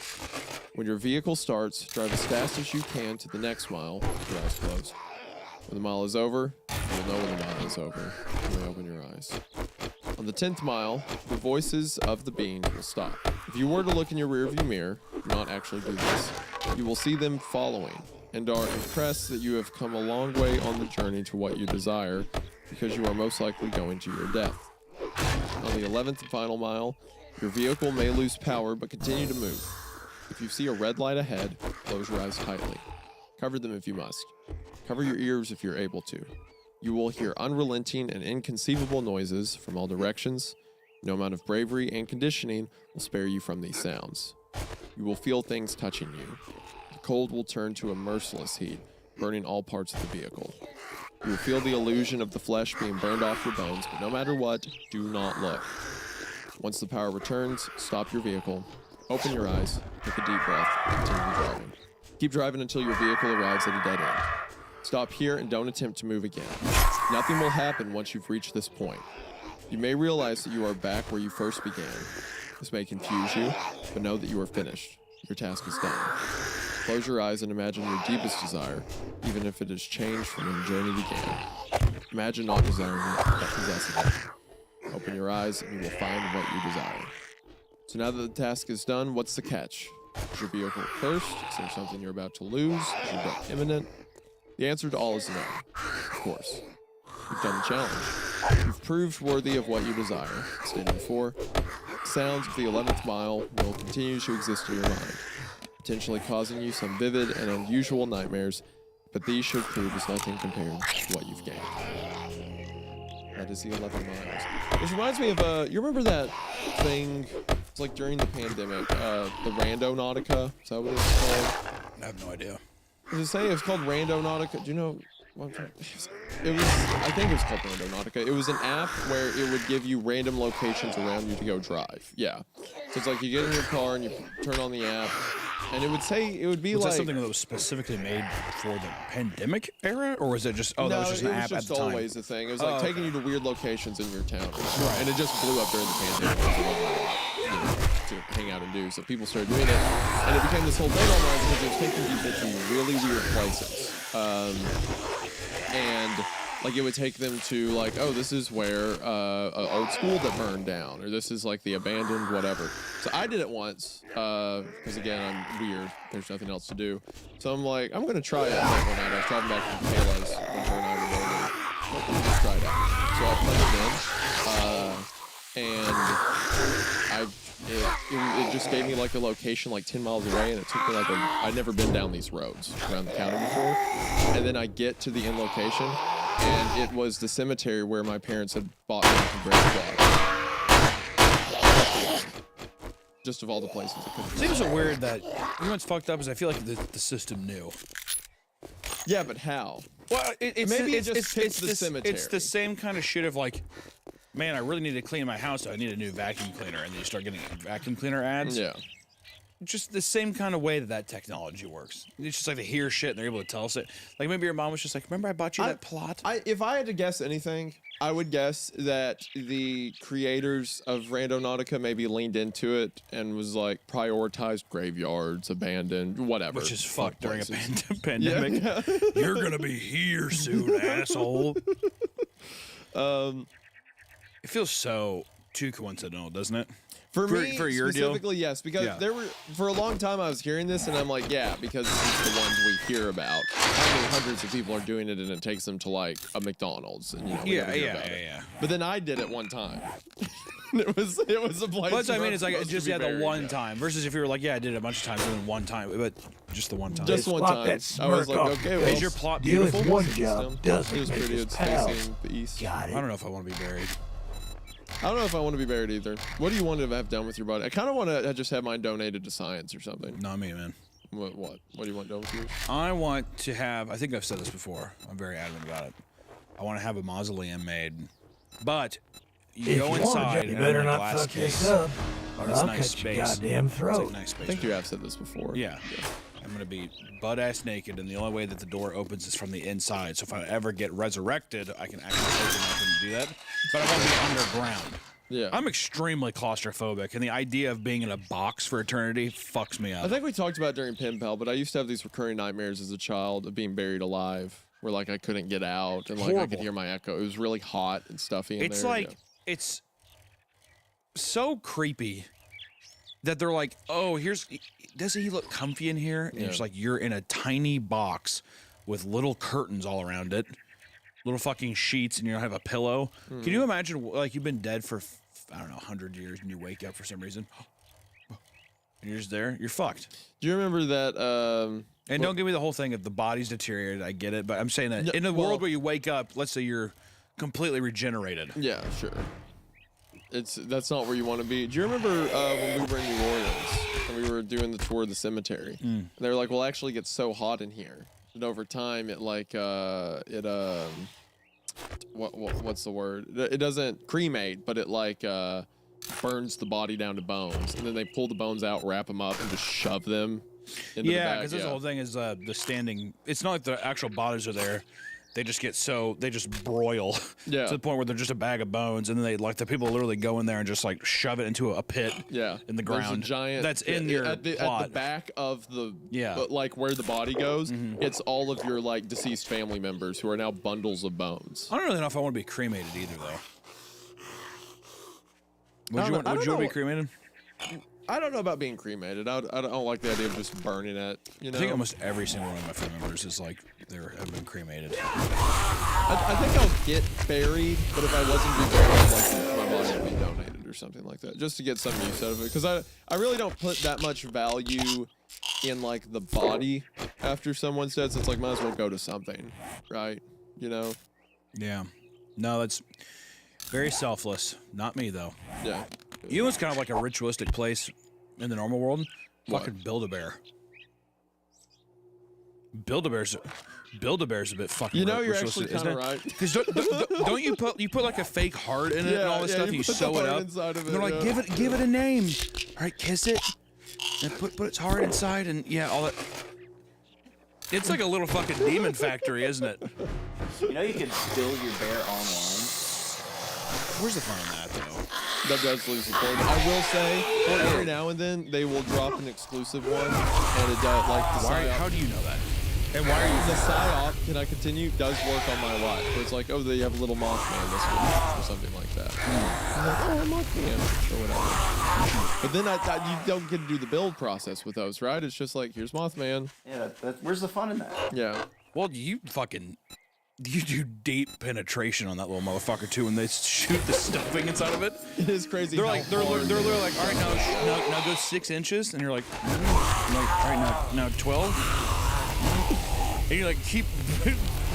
When your vehicle starts, drive as fast as you can to the next mile with your eyes closed. When the mile is over, you will know when the mile is over. You may open your eyes. On the 10th mile, the voices of the being will stop. If you were to look in your rearview mirror, do not actually do this, you will see them following and are impressed that you have come a long way on the journey to what you desire because you are most likely going to your death. On the 11th and final mile, your vehicle may lose power but continue to move. If you see a red light ahead, close your eyes tightly. Cover them if you must. Cover your ears if you're able to. You will hear unrelenting and inconceivable noises from all directions. No amount of bravery and conditioning will spare you from these sounds. You will feel things touching you. The cold will turn to a merciless heat, burning all parts of the vehicle. You will feel the illusion of the flesh being burned off your bones, but no matter what, do not look. Once the power returns, stop your vehicle, open your eyes, take a deep breath, and continue driving. Keep driving until your vehicle arrives at a dead end. Stop here and don't attempt to move again. Nothing will happen once you've reached this point. You may realize that you are back where you first began. This may confuse you, but know that you are finished. Your task is done. Close your eyes and imagine your deepest desire, even if it has changed from when the journey began. Imagine not desiring it, but possessing it. Open your eyes and you will find what you desire. So now that the task is done, what's the catch? Is your vehicle cursed? Is there something you're about to lose? Is your death imminent? The answer to all is no, of course. You've done the challenge. You've proved worthy of what you desire. Stated before, sounds of the 11th mile will continue to exist in your mind, potentially causing you some vivid and unusual nightmares, but these should prove as nothing compared to what you've gained. That is the 11 miles. This reminds me of, you remember that thing, it's like during the pandemic, the Randonautica? Is that what it's called? I have no idea. Does it say it's called Randonautica? Do you know what I'm trying? It was, I think it was called Randonautica. It was an app where it would give you random locations around you to go drive. Yeah. So it's like you get in your car and you turn on the app, and it would say, it would be Was like... that something that was specifically made for the pandemic era? Or was it just, that was just an app at the time? it was just always a thing. It was like taking you to weird locations in your town. Right. And it just blew up during the pandemic. To hang out and do, so people started doing it, and it became this whole thing online because it was taking people to really weird places. And Like it would take them to like, oh, this is where an old school that burned down, or this is like the abandoned whatever. So I did it once because again I'm weird. There's nothing else to do. So I'm like, I'm gonna try it. Like one night I was driving back from Kayla's when her and I were dating. Let's try it out. So I plugged it in, and it just gave me like a location like 10 miles away, and it took me like I'd never been down these roads around the county before, and then I get to the end location, and it was the cemetery where my parents had bought me from grave plot. Just of all the places it could Seems so weird that you know what's fucked up is I feel like the system knew. Yeah, but how? Well, it's Maybe it's, it just it's, fits it's the this- cemetery. It's the same kind of shit of like, man, I really need to clean my house. So I need a new vacuum cleaner, and then you start getting vacuum cleaner ads. Yeah. Just the same kind of way that technology works. It's just like they hear shit and they're able to tell us it. Like maybe your mom was just like, remember I bought you that plot? If I had to guess anything, I would guess that the creators of Randonautica maybe leaned into it and was like prioritized graveyards, abandoned, whatever. Which is fucked during a places. pandemic. Yeah. You're gonna be here soon, asshole. It feels so too coincidental, doesn't it? For me, for your deal? specifically, yes, because Yeah. there were for a long time I was hearing this and I'm like, yeah, because it's the ones we hear about. I mean, hundreds of people are doing it, and it takes them to like a McDonald's, and you know, we never hear about it. But then I did it one time. it was a place. But I where mean, it's like I'm supposed just to be the buried, one yeah. time versus if you were like, yeah, I did it a bunch of times and then one time, but just the one time. Just one Swap time. that I was smirk like, off okay, your well, Is your plot Doing beautiful? one it job was doesn't make pretty. us It's pals. facing the east. Got I it. don't know if I want to be buried. I don't know if I want to be buried either. What do you want to have done with your body? I kind of want to just have mine donated to science or something. Not me, man. What? What do you want done with yours? I want to have, I think I've said this before. I'm very adamant about it. I want to have a mausoleum made, but you If go you want inside to, you and better in a not glass fuck case. this up, or It's I'll nice cut your space. goddamn It's throat. like nice space. I think you have said this before. Yeah. I'm gonna be butt ass naked, and the only way that the door opens is from the inside. So if I ever get resurrected, I can actually open up and do that. But I won't be underground. Yeah. I'm extremely claustrophobic, and the idea of being in a box for eternity fucks me I up. think we talked about it during Pen Pal, but I used to have these recurring nightmares as a child of being buried alive, where like I couldn't get out and like I Horrible. could hear my echo. It was really hot and stuffy in It's there. like it's so creepy that they're like, oh, doesn't he look comfy in here? And it's Yeah. like you're in a tiny box with little curtains all around it, little fucking sheets, and you don't have a pillow. Can you imagine like you've been dead for I don't know 100 years and you wake up for some reason and you're just there? You're fucked. Do you remember that? And don't give me the whole thing of the body's deteriorated. I get it, but I'm saying that in a well- world where you wake up, let's say you're completely regenerated. Yeah, sure. That's not where you want to be. Do you remember when we were in New Orleans and we were doing the tour of the cemetery? And they were like, "Well, actually, it gets so hot in here, and over time, it like what's the word? It doesn't cremate, but it like burns the body down to bones, and then they pull the bones out, wrap them up, and just shove them into the Yeah, bag. because the whole thing is the standing. It's not like the actual bodies are there. They just get they just broil Yeah. to the point where they're just a bag of bones, and then they like the people literally go in there and just like shove it into a pit. Yeah, in the There's ground. a giant That's in your at the plot. back of the Yeah. but like where the body goes. It's all of your like deceased family members who are now bundles of bones. I don't really know if I want to be cremated either, though. Would don't you know- want? I Would don't you want to be know. cremated? I don't know about being cremated. I don't like the idea of just burning it. You know, I think almost every single one of my family members is like they have been cremated. I think I'll get buried, but if I wasn't to be buried, I'd like my body to be donated or something like that, just to get some use out of it. Because I really don't put that much value in like the body after someone's dead. So it's like might as well go to something, right? You know? Yeah. No, that's very selfless. Not me though. Yeah. You know what's kind of like a ritualistic place in the normal world? What? Fucking Build-A-Bear. Build-A-Bear's a bit fucking You know, you're actually ritualistic, isn't kind of it? right. Because don't you put like a fake heart in it and all this stuff, and you put the sew it heart up. inside of And they're like, yeah. give it a name. All right, kiss it, and put its heart inside, and yeah, all that. It's like a little fucking demon factory, isn't it? You know you can build your bear online. Where's the fun in that though? That does lose the point. I will say, every now and then they will drop an exclusive one, and it does like the Why? psyop- How do you know that? And why are you? The psyop, can I continue, does work on my life. Where it's like, oh, they have a little Mothman this week or something like that. I'm like, oh, Mothman or whatever. But then you don't get to do the build process with those, right? It's just like, here's Mothman. Yeah, where's the fun in that? Yeah. Well, you do deep penetration on that little motherfucker too, when they shoot the stuffing inside of it. It is crazy. They're literally like, all right, now go 6 inches, and you're like, all right, now 12, and you're like, keep.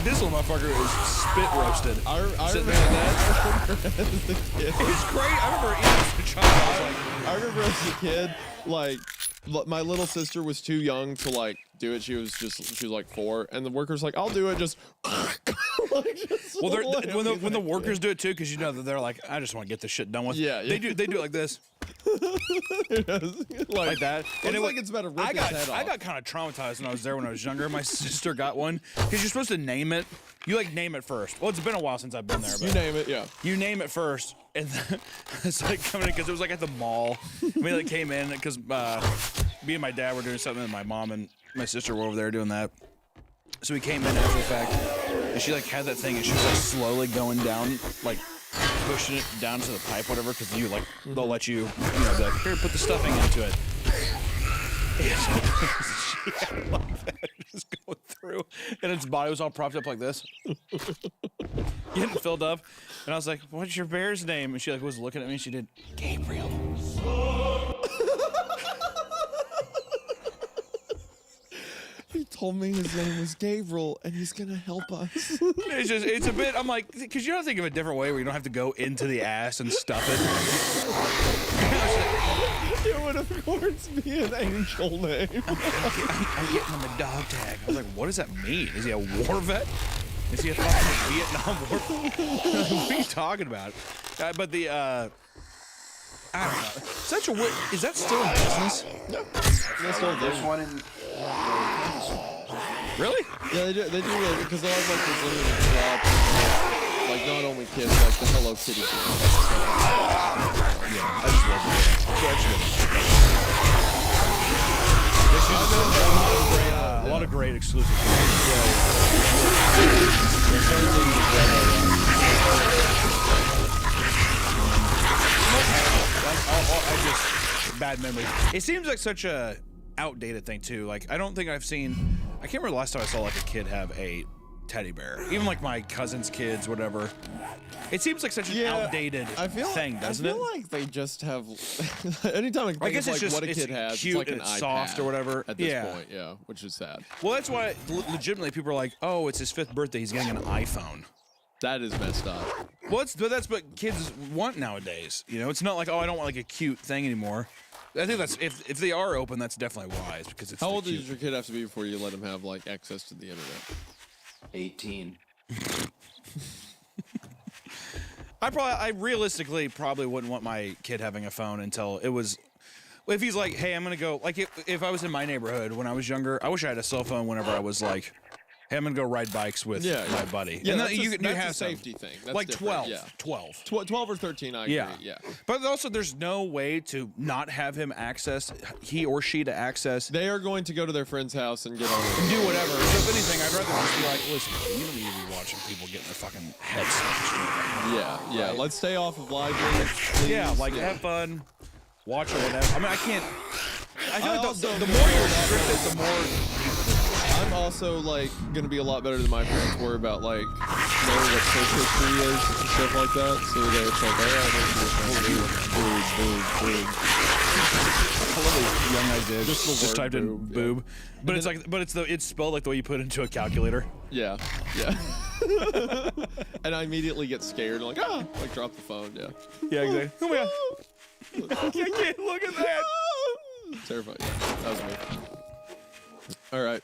This little motherfucker is spit roasted. I Sitting remember there. as a kid. It's great. I remember eating as a child. I was like, I remember as a kid, like, my little sister was too young to like do it. She was like 4, and the worker's like, "I'll do it." Just, like, just well, when the workers do it too, because you know that they're like, I just want to get this shit done with. Yeah, They do it like this, like that. And it's like it's about to rip his head off. I got kind of traumatized when I was there when I was younger. My sister got one because you're supposed to name it. You like name it first. Well, it's been a while since I've been there. But You name it, yeah. You name it first, and then it's like coming in because it was like at the mall. We like came in because me and my dad were doing something, and my mom and my sister were over there doing that. So we came in after the fact, and she like had that thing, and she was like slowly going down, like pushing it down to the pipe, whatever, because you like they'll let you, be like, here, put the stuffing into it. And she had like that just going through, and its body was all propped up like this, getting filled up. And I was like, "What's your bear's name?" And she like was looking at me. And she did Gabriel. He told me his name was Gabriel, and he's gonna help us. It's a bit. I'm like, because you don't think of a different way where you don't have to go into the ass and stuff it. It would of course be an angel name. I'm getting him a dog tag. I was like, what does that mean? Is he a war vet? Is he a fucking Vietnam War? What are you talking about? But the I don't know. Such a weird. Is that still in business? There's one in. Really? Yeah, they do it because they have like this limited drop. Like not only kids, like the Hello Kitty kids. Yeah, I just love it. A lot of great exclusive. Bad memory. It seems like such a outdated thing too. Like I don't think I've seen. I can't remember the last time I saw like a kid have a teddy bear. Even like my cousin's kids, whatever. It seems like such an outdated thing, doesn't it? I feel like they just have. Anytime I think guess of it's like just what a kid has, cute it's like and an it's iPad soft or whatever. At this point, yeah, which is sad. Well, that's why legitimately people are like, "Oh, it's his 5th birthday. He's getting an iPhone." That is messed up. Well, that's what kids want nowadays. You know, it's not like, "Oh, I don't want like a cute thing anymore." I think that's if they are open, that's definitely wise because it's. How old does your kid have to be before you let him have like access to the internet? 18. I realistically probably wouldn't want my kid having a phone until it was. If he's like, hey, I'm gonna go. Like if I was in my neighborhood when I was younger, I wish I had a cell phone whenever I was like, hey, I'm gonna go ride bikes with my buddy. Yeah, and that's you that's have a safety thing. That's like different. 12. Yeah. 12. 12 or 13, I agree. Yeah. But also, there's no way to not have him access, he or she to access. They are going to go to their friend's house and get on it. Do whatever. So if anything, I'd rather just be like, listen, you don't need to be watching people getting their fucking heads smashed. Yeah. Right. Let's stay off of live streams, please. Yeah, like have fun, watch or whatever. I mean, I can't. I feel like also the more you restrict it, the more. I'm also like gonna be a lot better than my parents were about like knowing what search history is and stuff like that. So that it's like, I love these young ideas. Just the Just word typed in boob, boob, yeah. but it's like, it's spelled like the way you put it into a calculator. yeah. And I immediately get scared, like like drop the phone. Yeah. Yeah, exactly. Oh my god! I can't look at that. Terrifying. Yeah, that was me. All right.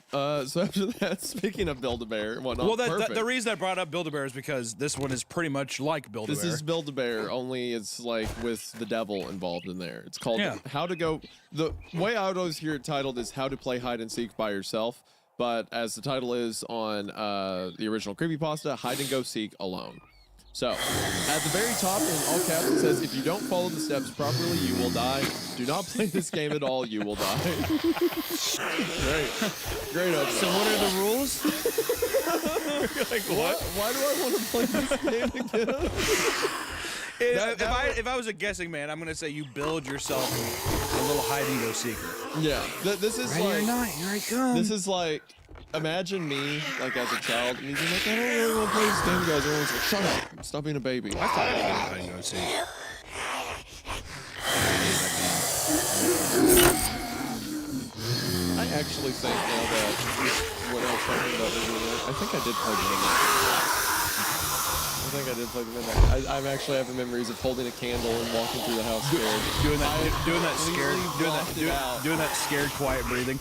So after that, speaking of Build-A-Bear and whatnot, Well, perfect. the reason I brought up Build-A-Bear is because this one is pretty much like Build-A-Bear. This is Build-A-Bear, only it's like with the devil involved in there. It's called How to Go. The way I would always hear it titled is How to Play Hide and Seek by Yourself. But as the title is on the original creepypasta, Hide and Go Seek Alone. So, at the very top in all caps it says, if you don't follow the steps properly, you will die. Do not play this game at all, you will die. Great. Great opening. So what are the rules? Like what? Why do I want to play this game again? If I was a guessing man, I'm gonna say you build yourself a little hide and go seeker. Yeah, this is Ready like, or not, here I come. this is like, imagine me, like as a child, and he's like, I don't really want to play this game, guys. Everyone's like, shut up, stop being a baby. I thought I was hide and go seeker. I actually think now that what I was talking about earlier, I think I did play the Midnight. I think I did play the Midnight. I'm actually having memories of holding a candle and walking through the house scared. Doing that scared, completely blocked it out. doing that scared, quiet breathing.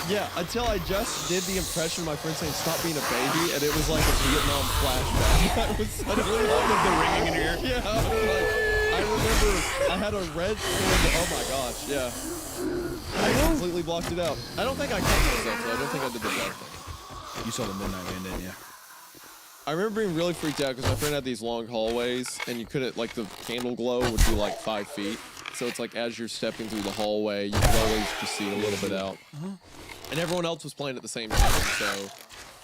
Yeah, until I just did the impression of my friend saying "stop being a baby," and it was like a Vietnam flashback. I was suddenly like The ringing in your ear. yeah, I was like, I remember I had a red candle. Oh my gosh, yeah. I completely blocked it out. I don't think I cut myself, so I don't think I did the black thing. You saw the Midnight Man, didn't you? I remember being really freaked out because my friend had these long hallways, and you couldn't, like, the candle glow would be like 5 feet. So it's like as you're stepping through the hallway, you can always just see a little bit out. And everyone else was playing at the same time, so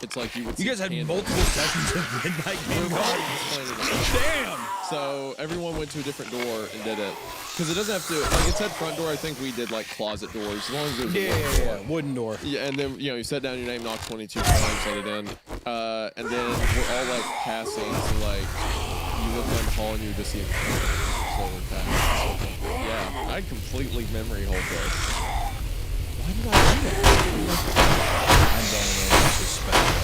it's like you would see You guys had candles. multiple sessions of Midnight Game Everybody Guard. was playing at the same time. Damn! So everyone went to a different door and did it. Because it doesn't have to, like it said front door, I think we did like closet doors. As long as it was a wooden door. Wooden door. Yeah, and then, you set down your name, knocked 22 times, let it in. And then we're all like passing, so like, you look down the hall and you just see it slowly pass. Yeah, I completely memory hold this. Why did I do that? I'm done with suspect.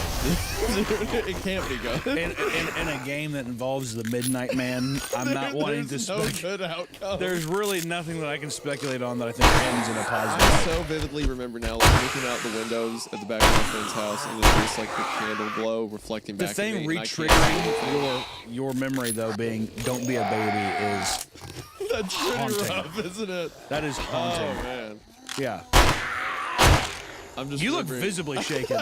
It can't be good. In a game that involves the Midnight Man, I'm not wanting to There's no speculate. good outcome. There's really nothing that I can speculate on that I think ends in a I positive. so vividly remember now, like looking out the windows at the back of my friend's house, and there's just like the candle glow reflecting The back. thing at me, and I can't- re-triggering your memory though being "Don't be a baby" is That's pretty haunting. rough, isn't it? that is Oh haunting. man, Yeah, I'm just. you look remembering- visibly shaken.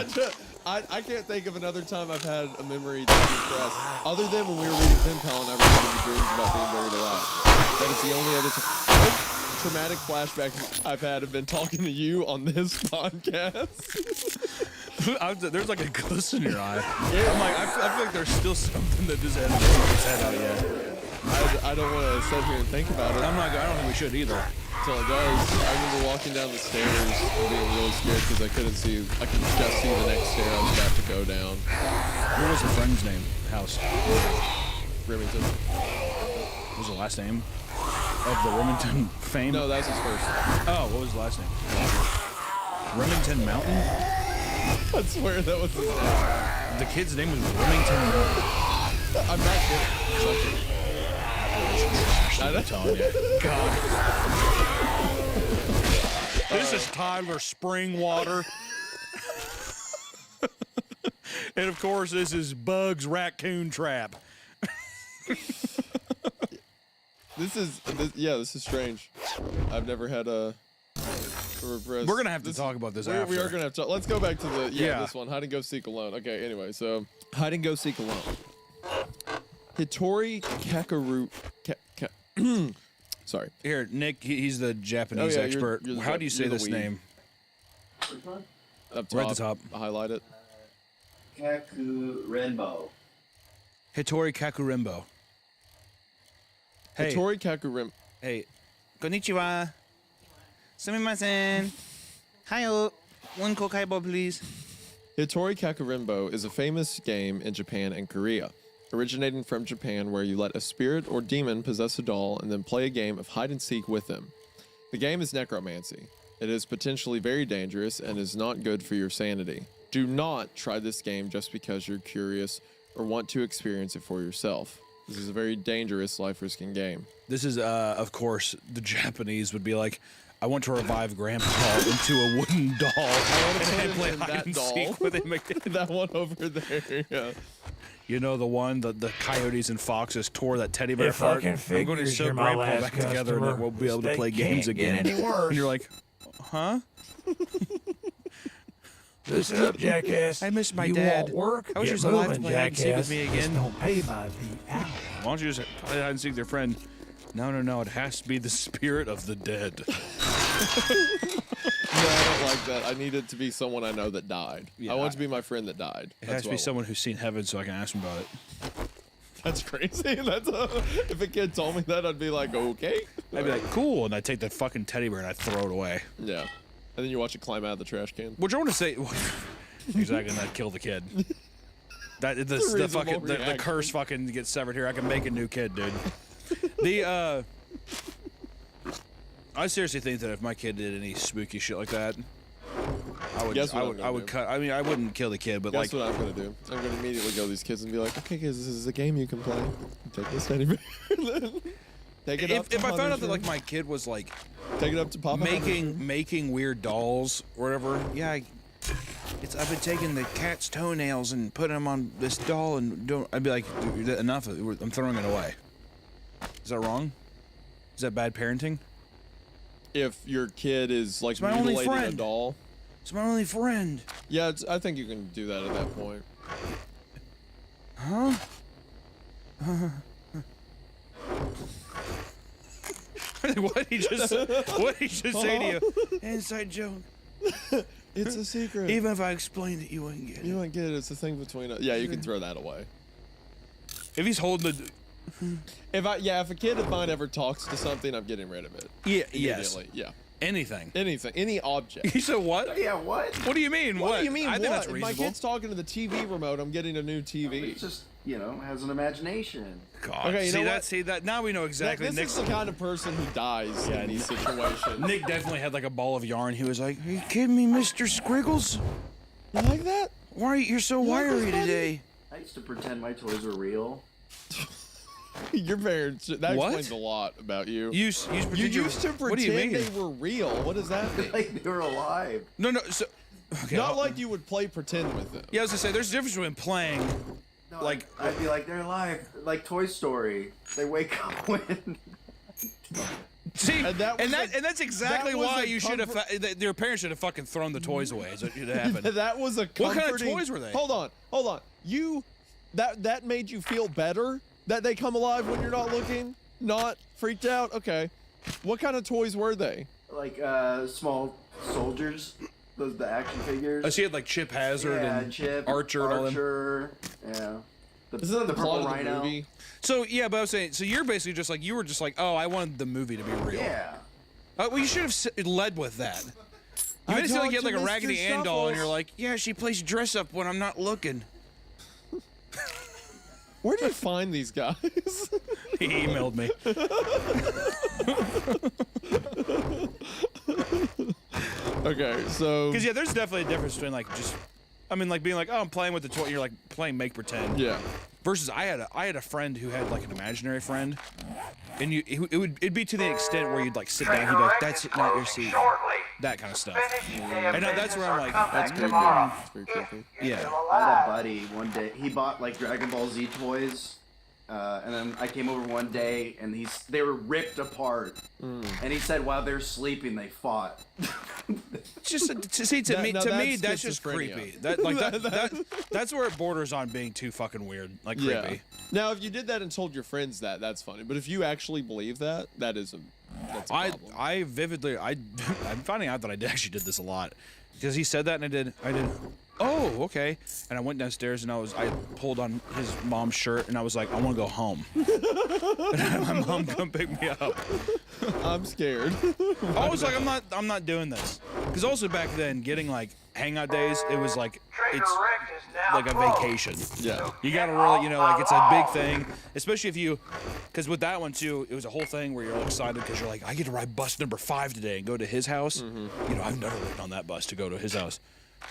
I can't think of another time I've had a memory that depressed, other than when we were reading Pen Pal and I remember the dreams about being buried alive. That is the only other traumatic flashbacks I've had have been talking to you on this podcast. There's like a ghost in your eye. I'm like, I feel like there's still something that just hasn't popped its head out yet. I don't want to sit here and think about it. I don't think we should either. Until it does. I remember walking down the stairs and being really scared because I could just see the next stair I was about to go down. What was the friend's name? House. Remington. What was the last name of the Remington fame? No, that was his first. Oh, what was the last name? Remington Mountain? I swear that was his name. The kid's name was Remington Mountain. I'm not kidding. I'm telling you. God. This is Tyler Springwater. And of course, this is Bugs Raccoon Trap. This is strange. I've never had a repressed. We're gonna have to talk about this after. We are gonna have to. Let's go back to the Yeah. this one. Hide and go seek alone. Okay. Anyway, so hide and go seek alone. Hitori Kakaru. Sorry. Here, Nick, he's the Japanese Oh, yeah, expert. you're the How do you say you're the this weeb. name? Up top. Right at the top. Highlight it. Kaku Rainbow. Hitori Kakurimbo. Hey, Hitori Kakarim. hey, konnichiwa. Sumimasen. Hiyo. One kokaibo, please. Hitori Kakarimbo is a famous game in Japan and Korea, originating from Japan where you let a spirit or demon possess a doll and then play a game of hide and seek with them. The game is necromancy. It is potentially very dangerous and is not good for your sanity. Do not try this game just because you're curious or want to experience it for yourself. This is a very dangerous, life-risking game. This is, of course, the Japanese would be like, I want to revive Grandpa into a wooden doll. I put him play in hide that and doll. seek with him again. That one over there, yeah. You know, the one that the coyotes and foxes tore that teddy bear If I apart. can I'm going to figures sew you're my Grandpa last back together and customer, then we'll be able to they play games can't get again. any worse. And you're like, huh? Listen up, jackass. I miss my you dad. Want work? I wish he Get was alive to moving, play hide and seek with jackass. me Just again. don't pay by the hour. Why don't you just play hide and seek with your friend? No. It has to be the spirit of the dead. No, I don't like that. I need it to be someone I know that died. Yeah, I want it to be my friend that died. It has to be someone who's seen heaven so I can ask him about it. That's crazy. If a kid told me that, I'd be like, okay. I'd be like, cool, and I'd take the fucking teddy bear and I'd throw it away. Yeah. And then you watch it climb out of the trash can. Which I want to say, exactly, and I'd kill the kid. The reasonable fucking the reaction. curse fucking gets severed here. I can make a new kid, dude. I seriously think that if my kid did any spooky shit like that, Guess what I'm I gonna would do? cut. I mean, I wouldn't kill the kid, but Guess like, what I'm gonna do? I'm gonna immediately go to these kids and be like, okay, kids, this is a game you can play. Take this teddy bear. Take it up to if I found out that Hunter's like room. my kid was like Take it up to Papa. Hunter's room. making weird dolls or whatever, yeah, I've been taking the cat's toenails and putting them on this doll and I'd be like, dude, enough. I'm throwing it away. Is that wrong? Is that bad parenting? If your kid is like my only mutilating a friend. doll. It's my only friend. Yeah, I think you can do that at that point. Huh? What did he just say to you? Inside joke. It's a secret. Even if I explained it, you wouldn't get it. You don't get it. It's a thing between us. Yeah, you can throw that away. If he's holding the, If a kid of mine ever talks to something, I'm getting rid of it. yes, Immediately. Yeah. anything. Anything, any object. You said what? Yeah, what? What do you mean? What do you mean? I think what? that's If reasonable. my kid's talking to the TV remote, I'm getting a new TV. It's just, has an imagination. God, Okay, you know what? See that. Now we know exactly. This is the kind of person who dies in these situations. Nick definitely had like a ball of yarn. He was like, "Are you kidding me, Mr. Squiggles? You like that? Why are you so like this, wiry buddy? today?" I used to pretend my toys were real. Your parents. That What? explains a lot about you. You You pretend used to What do you pretend mean? they were real. What does that mean? Like they were alive. No. So, okay. Not like you would play pretend with them. Yeah, I was gonna say there's a difference between playing. No, Like- I'd be like, they're alive. Like Toy Story. They wake up when. See, And that was a- that's exactly that was why a you should have. Your parents should have fucking thrown the toys away. Is what should have happened. That was a What kind of comforting- toys were they? Hold on. That made you feel better that they come alive when you're not looking, not freaked out. Okay, what kind of toys were they? Like small soldiers. The action figures. Oh, so you had like Chip Hazard yeah, and Chip, Archer and all them. Yeah. Isn't that the plot purple of the rhino. movie? So yeah, but I was saying, so you're basically just like you were just like, oh, I wanted the movie to be real. Yeah. Well, you should have led with that. You made it seem like you had like a Raggedy Ann doll, and you're like, yeah, she plays dress up when I'm not looking. Where do you find these guys? He emailed me. Okay, so Because yeah, there's definitely a difference between like just, I mean, like being like, oh, I'm playing with the toy. You're like playing make pretend. yeah, Versus I had a friend who had like an imaginary friend, and it'd be to the extent where you'd like sit down, he'd be like, that's not your seat, that kind of stuff. And that's where I'm like, that's creepy. That's pretty creepy. yeah. I had a buddy one day. He bought like Dragon Ball Z toys, and then I came over one day and they were ripped apart. And he said while they're sleeping they fought. Just to see to That- me now that's that's just schizophrenia. creepy. That's where it borders on being too fucking weird, like creepy. Yeah. Now, if you did that and told your friends that, that's funny. But if you actually believe that, that's a problem. I vividly I'm finding out that I actually did this a lot because he said that and I did. Oh, okay. And I went downstairs and I pulled on his mom's shirt and I was like, I want to go home. And my mom come pick me up. I'm scared. I was like, I'm not doing this. Because also back then, getting like hangout days, it was like it's like a vacation. Yeah. You gotta really, like it's a big thing, especially if you, because with that one too, it was a whole thing where you're all excited because you're like, I get to ride bus number 5 today and go to his house. I've never ridden on that bus to go to his house.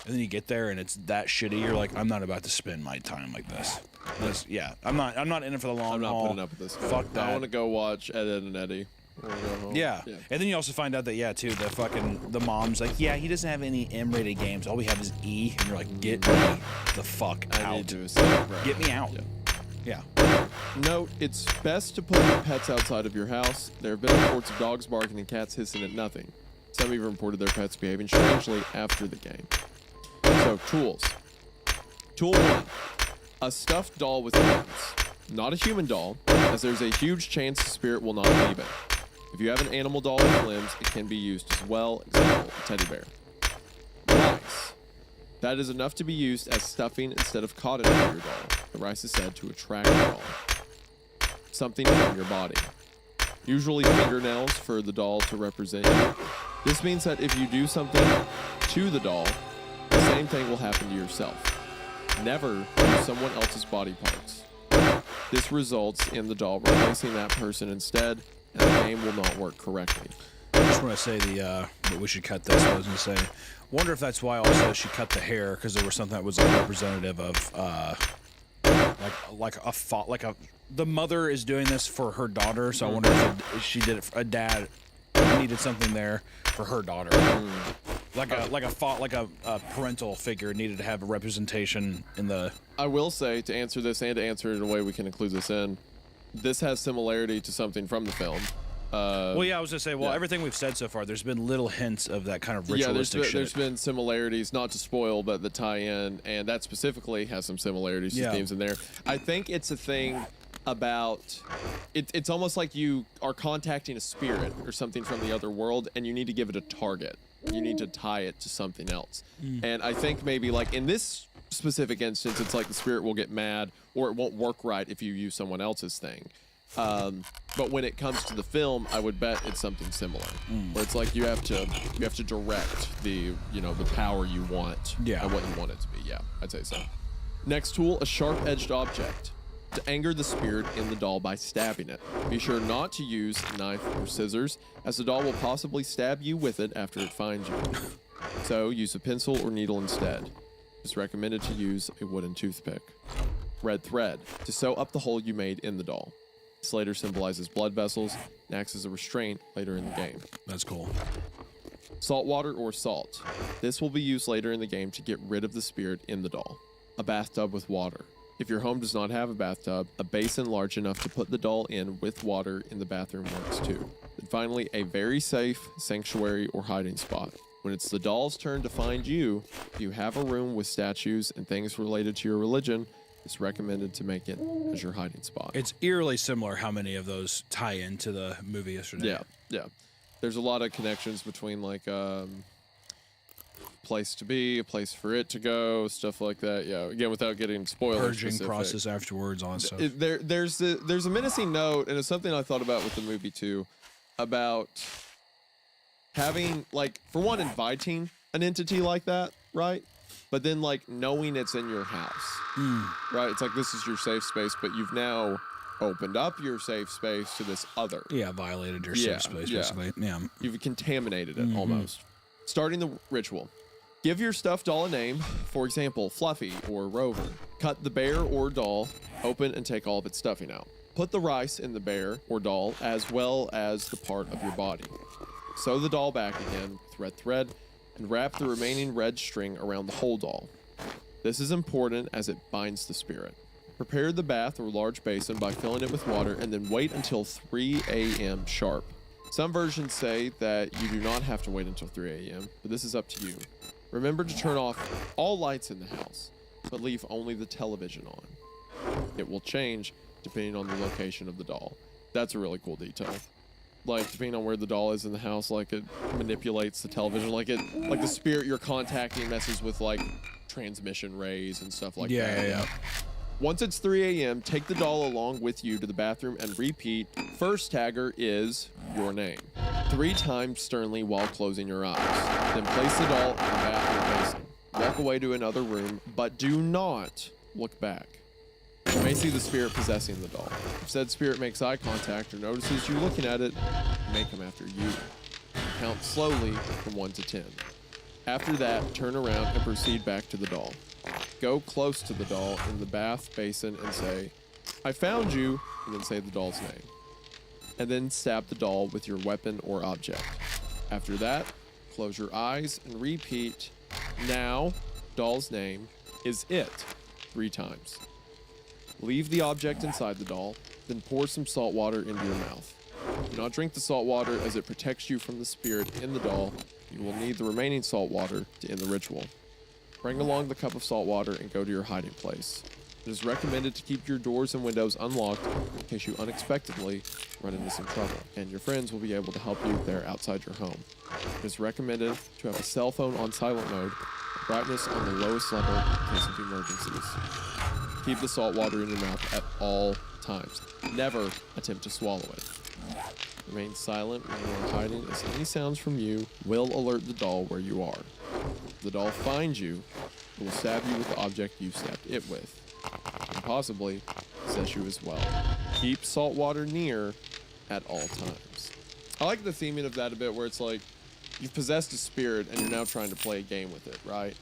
And then you get there and it's that shitty. You're like, I'm not about to spend my time like this. I'm not in it for the long I'm not haul. putting up with this guy. Fuck that. I want to go watch Ed, Ed and Eddie. I wanna go home. Yeah. And then you also find out that the mom's like, yeah, he doesn't have any M-rated games. All we have is E. And you're like, get me the fuck I out. need to escape. Get me out. Yeah. Yeah. Note, it's best to put your pets outside of your house. There have been reports of dogs barking and cats hissing at nothing. Some even reported their pets behaving strangely after the game. So, tools. Tool 1. A stuffed doll with wings. Not a human doll, as there's a huge chance the spirit will not leave it. If you have an animal doll with limbs, it can be used as well, example, a teddy bear. Rice. That is enough to be used as stuffing instead of cotton for your doll. The rice is said to attract the doll. Something from your body. Usually fingernails for the doll to represent you. This means that if you do something to the doll, the same thing will happen to yourself. Never use someone else's body parts. This results in the doll replacing that person instead, and the game will not work correctly. I just want to say that we should cut this. I was going to say, wonder if that's why also she cut the hair, because there was something that was like representative of the mother is doing this for her daughter. So I wonder if she did it. A dad needed something there for her daughter, like a parental figure needed to have a representation in the. I will say, to answer this and to answer it in a way we can include this in, this has similarity to something from the film. Well, yeah, I was gonna say. Well, everything we've said so far, there's been little hints of that kind of ritualistic shit. There's been similarities, not to spoil, but the tie-in, and that specifically has some similarities to themes in there. I think it's a thing about it's almost like you are contacting a spirit or something from the other world, and you need to give it a target. You need to tie it to something else. And I think maybe like in this specific instance, it's like the spirit will get mad or it won't work right if you use someone else's thing. But when it comes to the film, I would bet it's something similar, where it's like you have to direct the power you want and what you want it to be. Yeah, I'd say so. Next tool, a sharp-edged object. To anger the spirit in the doll by stabbing it. Be sure not to use a knife or scissors, as the doll will possibly stab you with it after it finds you. So use a pencil or needle instead. It's recommended to use a wooden toothpick. Red thread, to sew up the hole you made in the doll. This later symbolizes blood vessels and acts as a restraint later in the game. That's cool. Salt water or salt. This will be used later in the game to get rid of the spirit in the doll. A bathtub with water. If your home does not have a bathtub, a basin large enough to put the doll in with water in the bathroom works too. And finally, a very safe sanctuary or hiding spot. When it's the doll's turn to find you, if you have a room with statues and things related to your religion, it's recommended to make it as your hiding spot. It's eerily similar how many of those tie into the movie yesterday. Yeah. There's a lot of connections between like place to be, a place for it to go, stuff like that. Yeah, again, without getting spoilers. Purging specific. process afterwards, all that stuff. There's a menacing note, and it's something I thought about with the movie too, about having like, for one, inviting an entity like that, right? But then like knowing it's in your house, right? It's like this is your safe space, but you've now opened up your safe space to this other. Yeah, violated your safe space, basically. Yeah. You've contaminated it almost. Starting the ritual. Give your stuffed doll a name, for example, Fluffy or Rover. Cut the bear or doll open and take all of its stuffing out. Put the rice in the bear or doll as well as the part of your body. Sew the doll back again with red thread and wrap the remaining red string around the whole doll. This is important as it binds the spirit. Prepare the bath or large basin by filling it with water and then wait until 3 a.m. sharp. Some versions say that you do not have to wait until 3 a.m., but this is up to you. Remember to turn off all lights in the house, but leave only the television on. It will change depending on the location of the doll. That's a really cool detail. Like, depending on where the doll is in the house, like it manipulates the television, like the spirit you're contacting messes with like transmission rays and stuff like that. Yeah. Once it's 3 a.m., take the doll along with you to the bathroom and repeat, first tagger is your name, 3 times sternly while closing your eyes. Then place the doll in the bathroom basin. Walk away to another room, but do not look back. You may see the spirit possessing the doll. If said spirit makes eye contact or notices you looking at it, it may come after you. Count slowly from 1 to 10. After that, turn around and proceed back to the doll. Go close to the doll in the bath basin and say, I found you, and then say the doll's name. And then stab the doll with your weapon or object. After that, close your eyes and repeat, now, doll's name is it, 3 times. Leave the object inside the doll, then pour some salt water into your mouth. Do not drink the salt water as it protects you from the spirit in the doll. You will need the remaining salt water to end the ritual. Bring along the cup of salt water and go to your hiding place. It is recommended to keep your doors and windows unlocked in case you unexpectedly run into some trouble, and your friends will be able to help you if they're outside your home. It is recommended to have a cell phone on silent mode, brightness on the lowest level in case of emergencies. Keep the salt water in your mouth at all times. Never attempt to swallow it. Remain silent when you are hiding, as any sounds from you will alert the doll where you are. If the doll finds you, it will stab you with the object you stabbed it with, and possibly possess you as well. Keep salt water near at all times. I like the theming of that a bit, where it's like you've possessed a spirit and you're now trying to play a game with it, right?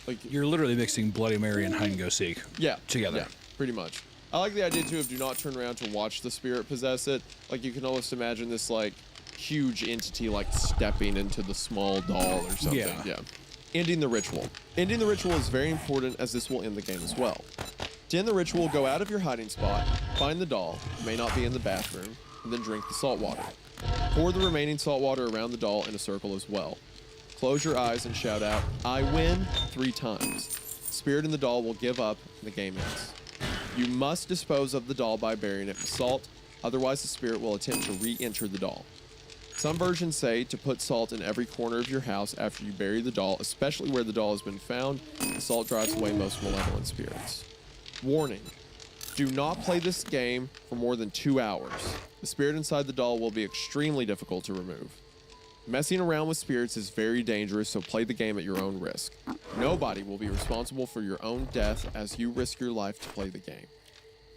Like You're literally mixing Bloody Mary and hide and go seek. yeah, together. Yeah, pretty much. I like the idea too of do not turn around to watch the spirit possess it. Like you can almost imagine this like huge entity like stepping into the small doll or something. Yeah. Ending the ritual. Ending the ritual is very important, as this will end the game as well. To end the ritual, go out of your hiding spot, find the doll, it may not be in the bathroom, and then drink the salt water. Pour the remaining salt water around the doll in a circle as well. Close your eyes and shout out, "I win," 3 times. Spirit in the doll will give up and the game ends. You must dispose of the doll by burying it with salt, otherwise the spirit will attempt to re-enter the doll. Some versions say to put salt in every corner of your house after you bury the doll, especially where the doll has been found. The salt drives away most malevolent spirits. Warning: do not play this game for more than 2 hours. The spirit inside the doll will be extremely difficult to remove. Messing around with spirits is very dangerous, so play the game at your own risk. Nobody will be responsible for your own death, as you risk your life to play the game.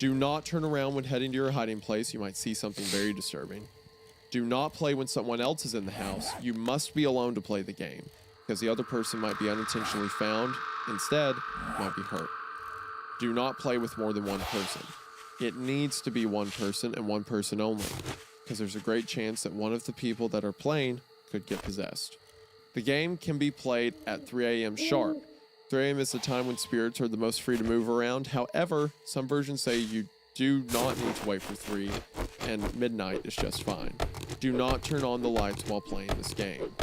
Do not turn around when heading to your hiding place. You might see something very disturbing. Do not play when someone else is in the house. You must be alone to play the game, because the other person might be unintentionally found. Instead, might be hurt. Do not play with more than one person. It needs to be one person and one person only, because there's a great chance that one of the people that are playing could get possessed. The game can be played at 3 a.m. sharp. 3 a.m. is the time when spirits are the most free to move around. However, some versions say you do not need to wait for 3, and midnight is just fine. Do not turn on the lights while playing this game.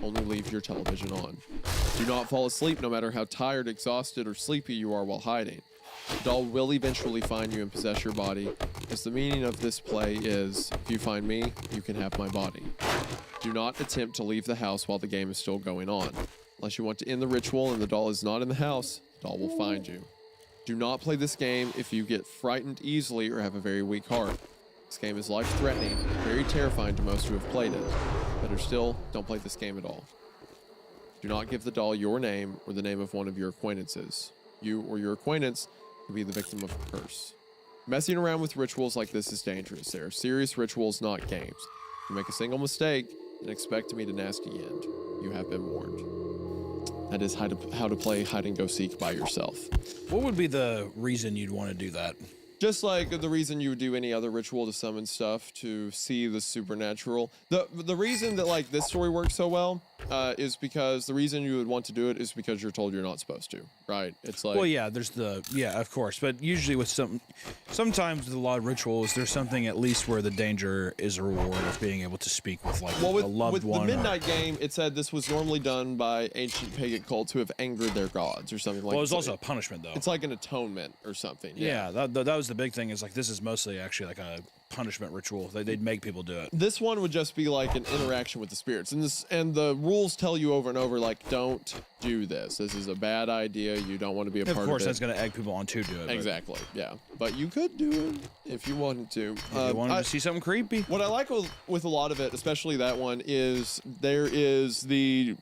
Only leave your television on. Do not fall asleep no matter how tired, exhausted, or sleepy you are while hiding. The doll will eventually find you and possess your body, as the meaning of this play is, if you find me, you can have my body. Do not attempt to leave the house while the game is still going on. Unless you want to end the ritual and the doll is not in the house, the doll will find you. Do not play this game if you get frightened easily or have a very weak heart. This game is life-threatening, very terrifying to most who have played it. Better still, don't play this game at all. Do not give the doll your name or the name of one of your acquaintances. You or your acquaintance could be the victim of a curse. Messing around with rituals like this is dangerous. They are serious rituals, not games. If you make a single mistake, then expect to meet a nasty end. You have been warned. That is how to play hide and go seek by yourself. What would be the reason you'd want to do that? Just like the reason you would do any other ritual to summon stuff to see the supernatural. The reason that like this story works so well is because the reason you would want to do it is because you're told you're not supposed to, right? It's like, Well, yeah, of course, but usually with sometimes with a lot of rituals, there's something at least where the danger is a reward of being able to speak with like well, a loved with one. the Midnight Game, it said this was normally done by ancient pagan cults who have angered their gods or something like that. Well, it was also a punishment though. It's like an atonement or something. yeah, that was the big thing. Is like this is mostly actually like a punishment ritual. They'd make people do it. This one would just be like an interaction with the spirits, and the rules tell you over and over like, don't do this. This is a bad idea. You don't want to be a part of it. Of course, that's going to egg people on to do it. Exactly. Yeah, but you could do it if you wanted to. If you wanted to see something creepy. What I like with a lot of it, especially that one, is there is the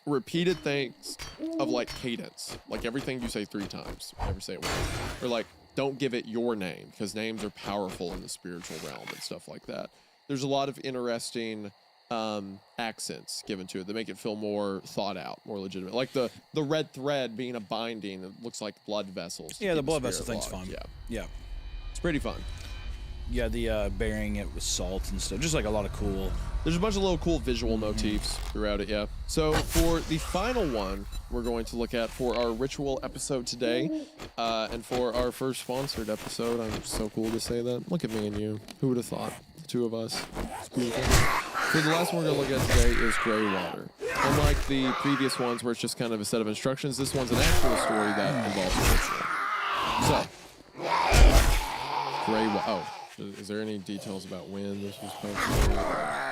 repeated things of like cadence, like everything you say 3 times. Never say it once, or like, don't give it your name, because names are powerful in the spiritual realm and stuff like that. There's a lot of interesting accents given to it that make it feel more thought out, more legitimate. Like the red thread being a binding that looks like blood vessels. Yeah, the blood vessel thing's fun. Yeah. It's pretty fun. Yeah, the burying it with salt and stuff. Just like a lot of cool. There's a bunch of little cool visual motifs throughout it, yeah. So for the final one we're going to look at for our ritual episode today, and for our first sponsored episode, I'm so cool to say that. Look at me and you. Who would have thought? The two of us. It's cool. So the last one we're going to look at today is Grey Water. Unlike the previous ones where it's just kind of a set of instructions, this one's an actual story that involves a ritual. So, oh, is there any details about when this was posted?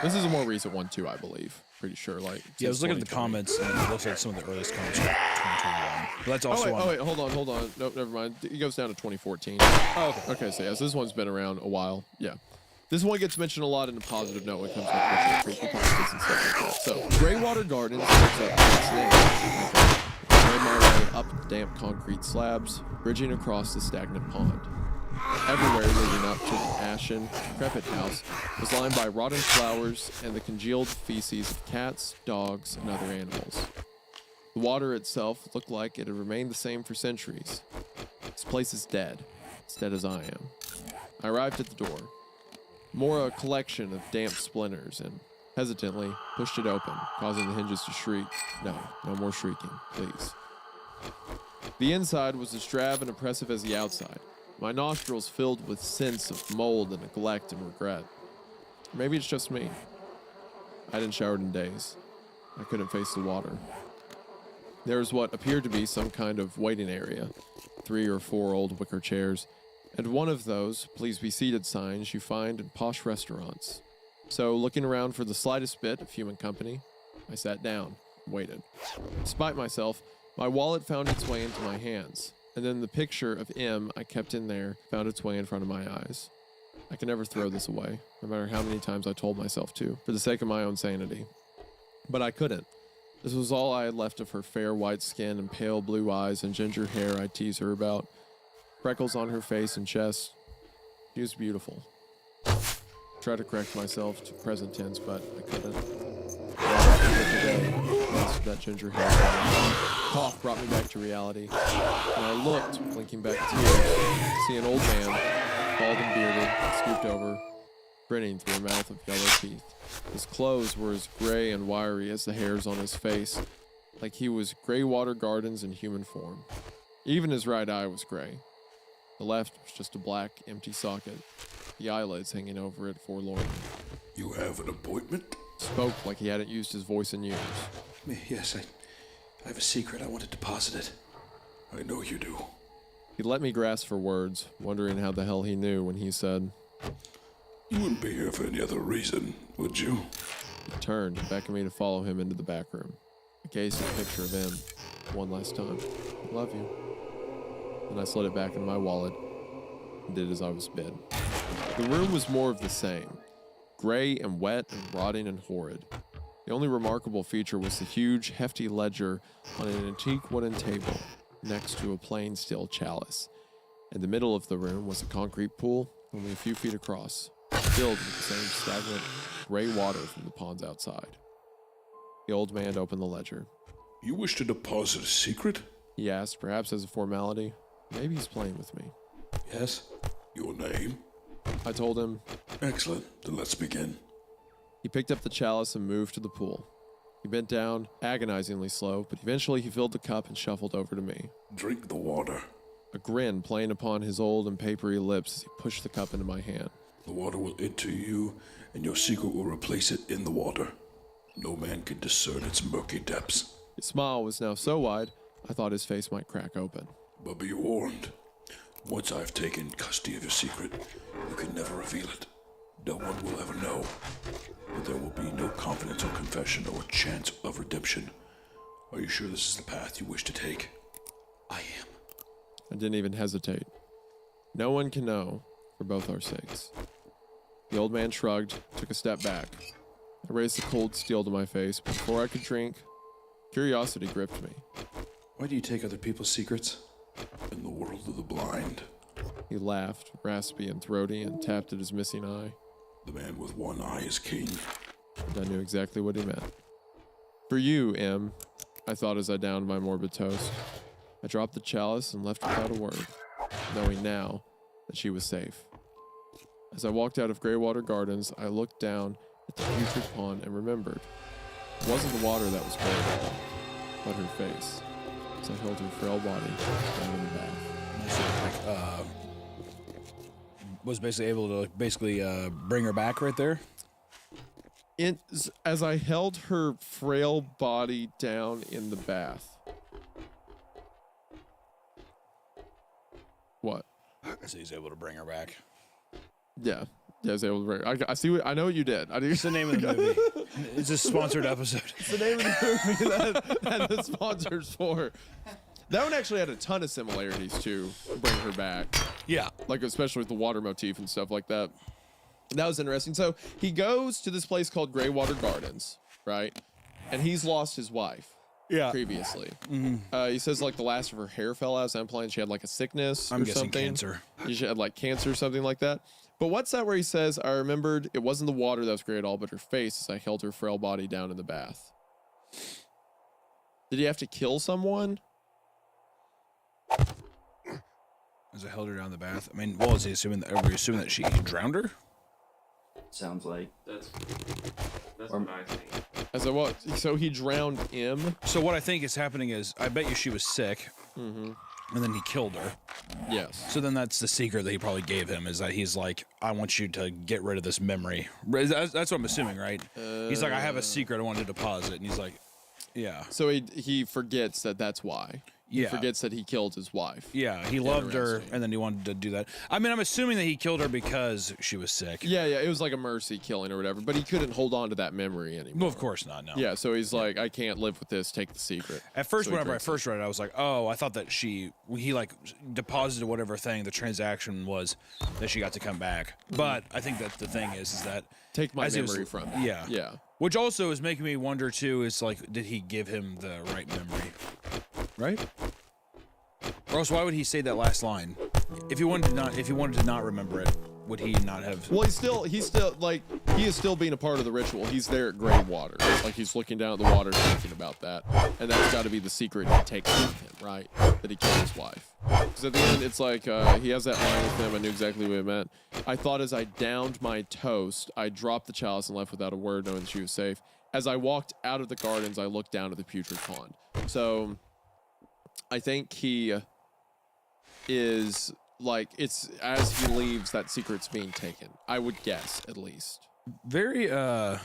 This is a more recent one too, I believe. Pretty sure. Like, Yeah, I was looking at the 2020. comments, and it looks like some of the earliest comments are 2021. But that's also Oh wait, hold on. Nope, never mind. It goes down to 2014. Oh, okay. Okay, so yes, this one's been around a while. Yeah. This one gets mentioned a lot in a positive note when it comes to ritual creepypastas and stuff like that. So, Greywater Gardens lives up to its name. I made my way up damp concrete slabs, bridging across the stagnant pond. Everywhere leading up to the ashen, decrepit house was lined by rotten flowers and the congealed feces of cats, dogs, and other animals. The water itself looked like it had remained the same for centuries. This place is dead, as dead as I am. I arrived at the door. More a collection of damp splinters, and hesitantly pushed it open, causing the hinges to shriek. No more shrieking, please. The inside was as drab and oppressive as the outside, my nostrils filled with scents of mold and neglect and regret. Maybe it's just me. I hadn't showered in days. I couldn't face the water. There was what appeared to be some kind of waiting area, 3 or 4 old wicker chairs, and one of those "Please be seated" signs you find in posh restaurants. So, looking around for the slightest bit of human company, I sat down and waited. Despite myself, my wallet found its way into my hands, and then the picture of M I kept in there found its way in front of my eyes. I could never throw this away, no matter how many times I told myself to, for the sake of my own sanity. But I couldn't. This was all I had left of her fair white skin and pale blue eyes and ginger hair I tease her about. Freckles on her face and chest. She was beautiful. Tried to correct myself to present tense, but I couldn't. That ginger hair. Cough brought me back to reality, and I looked, blinking back tears, to see an old man, bald and bearded, scooped over, grinning through a mouth of yellow teeth. His clothes were as gray and wiry as the hairs on his face, like he was Greywater Gardens in human form. Even his right eye was gray. The left was just a black, empty socket, the eyelids hanging over it forlornly. You have an appointment? Spoke like he hadn't used his voice in years. Yes, I have a secret. I want to deposit it. I know you do. He let me grasp for words, wondering how the hell he knew when he said, You wouldn't be here for any other reason, would you? He turned, beckoning me to follow him into the back room. I gazed at the picture of him one last time. I love you. Then I slid it back into my wallet and did as I was bid. The room was more of the same. Gray and wet and rotting and horrid. The only remarkable feature was the huge, hefty ledger on an antique wooden table next to a plain steel chalice. In the middle of the room was a concrete pool only a few feet across, filled with the same stagnant, gray water from the ponds outside. The old man opened the ledger. You wish to deposit a secret? He asked, perhaps as a formality. Maybe he's playing with me. Yes. Your name? I told him. Excellent. Then let's begin. He picked up the chalice and moved to the pool. He bent down, agonizingly slow, but eventually he filled the cup and shuffled over to me. Drink the water. A grin playing upon his old and papery lips as he pushed the cup into my hand. The water will enter you, and your secret will replace it in the water. No man can discern its murky depths. His smile was now so wide, I thought his face might crack open. But be warned. Once I've taken custody of your secret, you can never reveal it. No one will ever know. But there will be no confidence or confession or chance of redemption. Are you sure this is the path you wish to take? I am. I didn't even hesitate. No one can know, for both our sakes. The old man shrugged, took a step back. I raised the cold steel to my face, but before I could drink, curiosity gripped me. Why do you take other people's secrets? In the world of the blind. He laughed, raspy and throaty, and tapped at his missing eye. The man with one eye is king. And I knew exactly what he meant. For you, M, I thought as I downed my morbid toast. I dropped the chalice and left without a word, knowing now that she was safe. As I walked out of Greywater Gardens, I looked down at the putrid pond and remembered. It wasn't the water that was gray, but her face, as I held her frail body down in the bath. Was basically able to bring her back right there. As I held her frail body down in the bath. What? So he's able to bring her back. Yeah. Yeah, I was able to bring. I see. I know what you did. I do. It's the name of the movie. It's a sponsored episode. It's the name of the movie that the sponsor's for. That one actually had a ton of similarities to Bring Her Back. Yeah. Like, especially with the water motif and stuff like that. That was interesting. So he goes to this place called Greywater Gardens, right? And he's lost his wife. Yeah. Previously. He says like the last of her hair fell out. So I'm implying she had like a sickness I'm or guessing something. cancer. She had like cancer or something like that. But what's that where he says, I remembered it wasn't the water that was great at all, but her face as I held her frail body down in the bath. Did he have to kill someone? As I held her down the bath. I mean, well, is he assuming that? Are we assuming that he drowned her? Sounds like. That's what I think. As I what? So he drowned him? So what I think is happening is, I bet you she was sick, and then he killed her. Yes. So then that's the secret that he probably gave him, is that he's like, I want you to get rid of this memory. That's what I'm assuming, right? He's like, I have a secret I want to deposit, and he's like, yeah. So he forgets that that's why. He Yeah. forgets that he killed his wife. Yeah, he loved her, Interesting. and then he wanted to do that. I mean, I'm assuming that he killed her because she was sick. Yeah, it was like a mercy killing or whatever, but he couldn't hold on to that memory anymore. Well, of course not, no. Yeah, so he's like, I can't live with this, take the secret. At first, So he whenever I drinks first read it, I was like, oh, I thought that he like deposited whatever thing the transaction was that she got to come back. But I think that the thing is that Take my as he was- memory from it. Yeah. Yeah. Which also is making me wonder too, is like, did he give him the right memory? Right? Or else why would he say that last line? If he wanted to not remember it, would he not have? Well, he's still like, he is still being a part of the ritual. He's there at Greywater. Like, he's looking down at the water thinking about that. And that's got to be the secret he takes with him, right? That he killed his wife. Because at the end, it's like, he has that line with him. I knew exactly what it meant. I thought as I downed my toast, I dropped the chalice and left without a word, knowing that she was safe. As I walked out of the gardens, I looked down at the putrid pond. So, I think he is like, it's as he leaves that secret's being taken. I would guess, at least. Very kind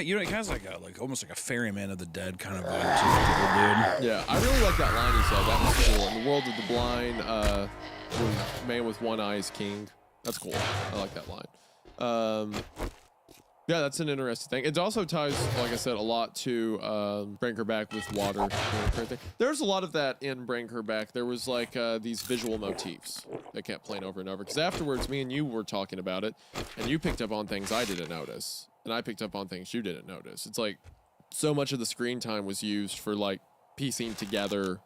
of, you know, it kind of like almost like a ferryman of the dead kind of vibe to Yeah, I really like that line he said. That was cool. In the world of the blind, man with one eye is king. That's cool. I like that line. Yeah, that's an interesting thing. It also ties, like I said, a lot to Bring Her Back with water. There's a lot of that in Bring Her Back. There was like these visual motifs that kept playing over and over. Because afterwards, me and you were talking about it, and you picked up on things I didn't notice, and I picked up on things you didn't notice. It's like so much of the screen time was used for like piecing together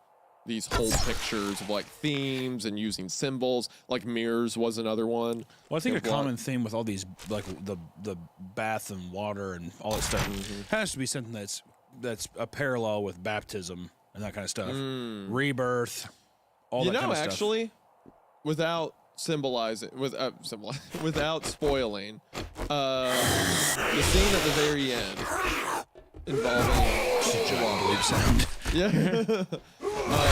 these whole pictures of like themes and using symbols. Like mirrors was another one. Well, I think a And what- common theme with all these, like the bath and water and all that stuff, has to be something that's a parallel with baptism and that kind of stuff, rebirth, all You that kind know, of stuff. actually, without symbolizing, without spoiling, the scene at the very end involving Sound.